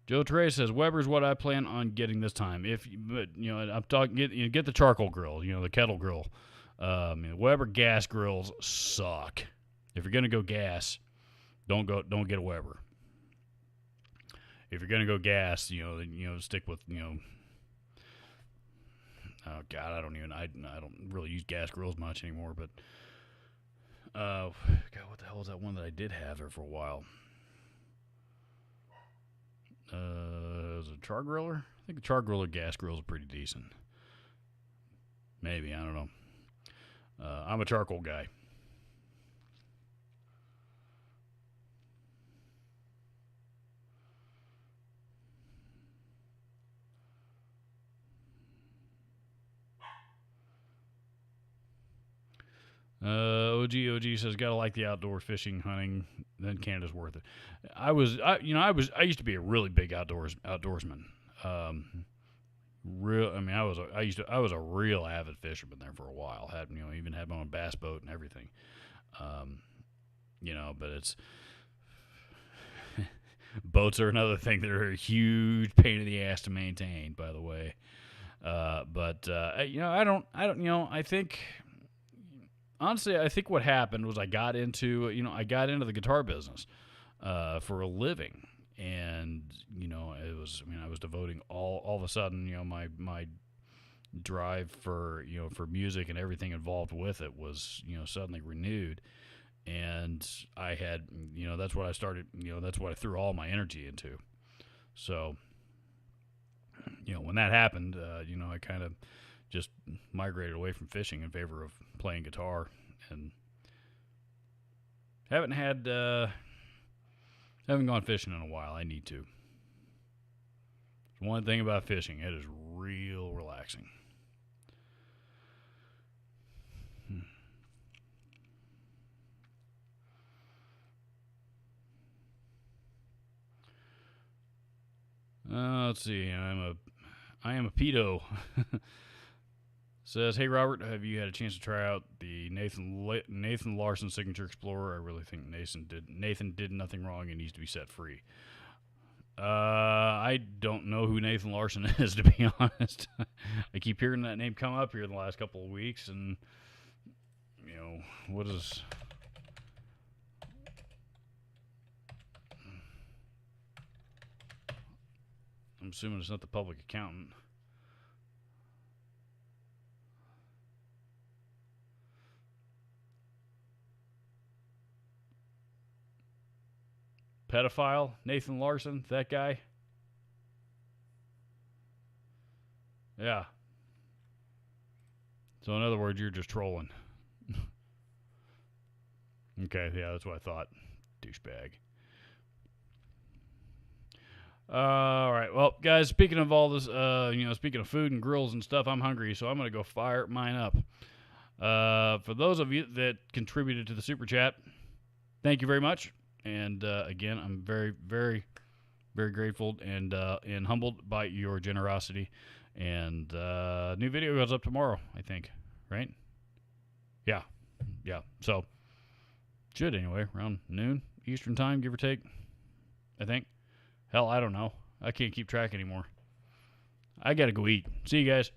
Joe Trey says Weber's what I plan on getting this time. But you know, I'm talking get the charcoal grill, you know, the kettle grill. Weber gas grills suck. If you're gonna go gas, don't get a Weber. If you're gonna go gas, then stick with oh God, I don't really use gas grills much anymore. But God, what the hell is that one that I did have there for a while? Is it a char griller? I think the char griller gas grills are pretty decent. Maybe, I don't know. I'm a charcoal guy. OG says gotta like the outdoor fishing, hunting. Then Canada's worth it. I used to be a really big outdoorsman. I was a real avid fisherman there for a while. Even had my own bass boat and everything. But it's boats are another thing that are a huge pain in the ass to maintain. By the way, I think. Honestly, I think what happened was I got into the guitar business for a living, and I was devoting all of a sudden, my drive for music and everything involved with it was suddenly renewed, and I had that's what I started, that's what I threw all my energy into. So when that happened, I kind of just migrated away from fishing in favor of playing guitar, and haven't gone fishing in a while. I need to. One thing about fishing, it is real relaxing. Let's see. I am a pedo. Says, hey, Robert, have you had a chance to try out the Nathan Larson Signature Explorer? I really think Nathan did nothing wrong and needs to be set free. I don't know who Nathan Larson is, to be honest. I keep hearing that name come up here in the last couple of weeks, and, what is... I'm assuming it's not the public accountant. Pedophile, Nathan Larson, that guy. Yeah. So in other words, you're just trolling. Okay, yeah, that's what I thought. Douchebag. All right, well, guys, speaking of all this, speaking of food and grills and stuff, I'm hungry, so I'm going to go fire mine up. For those of you that contributed to the Super Chat, thank you very much. And again, I'm very, very, very grateful and humbled by your generosity. And new video goes up tomorrow, I think, right? Yeah. So, should anyway, around noon Eastern time, give or take, I think. Hell, I don't know. I can't keep track anymore. I got to go eat. See you guys.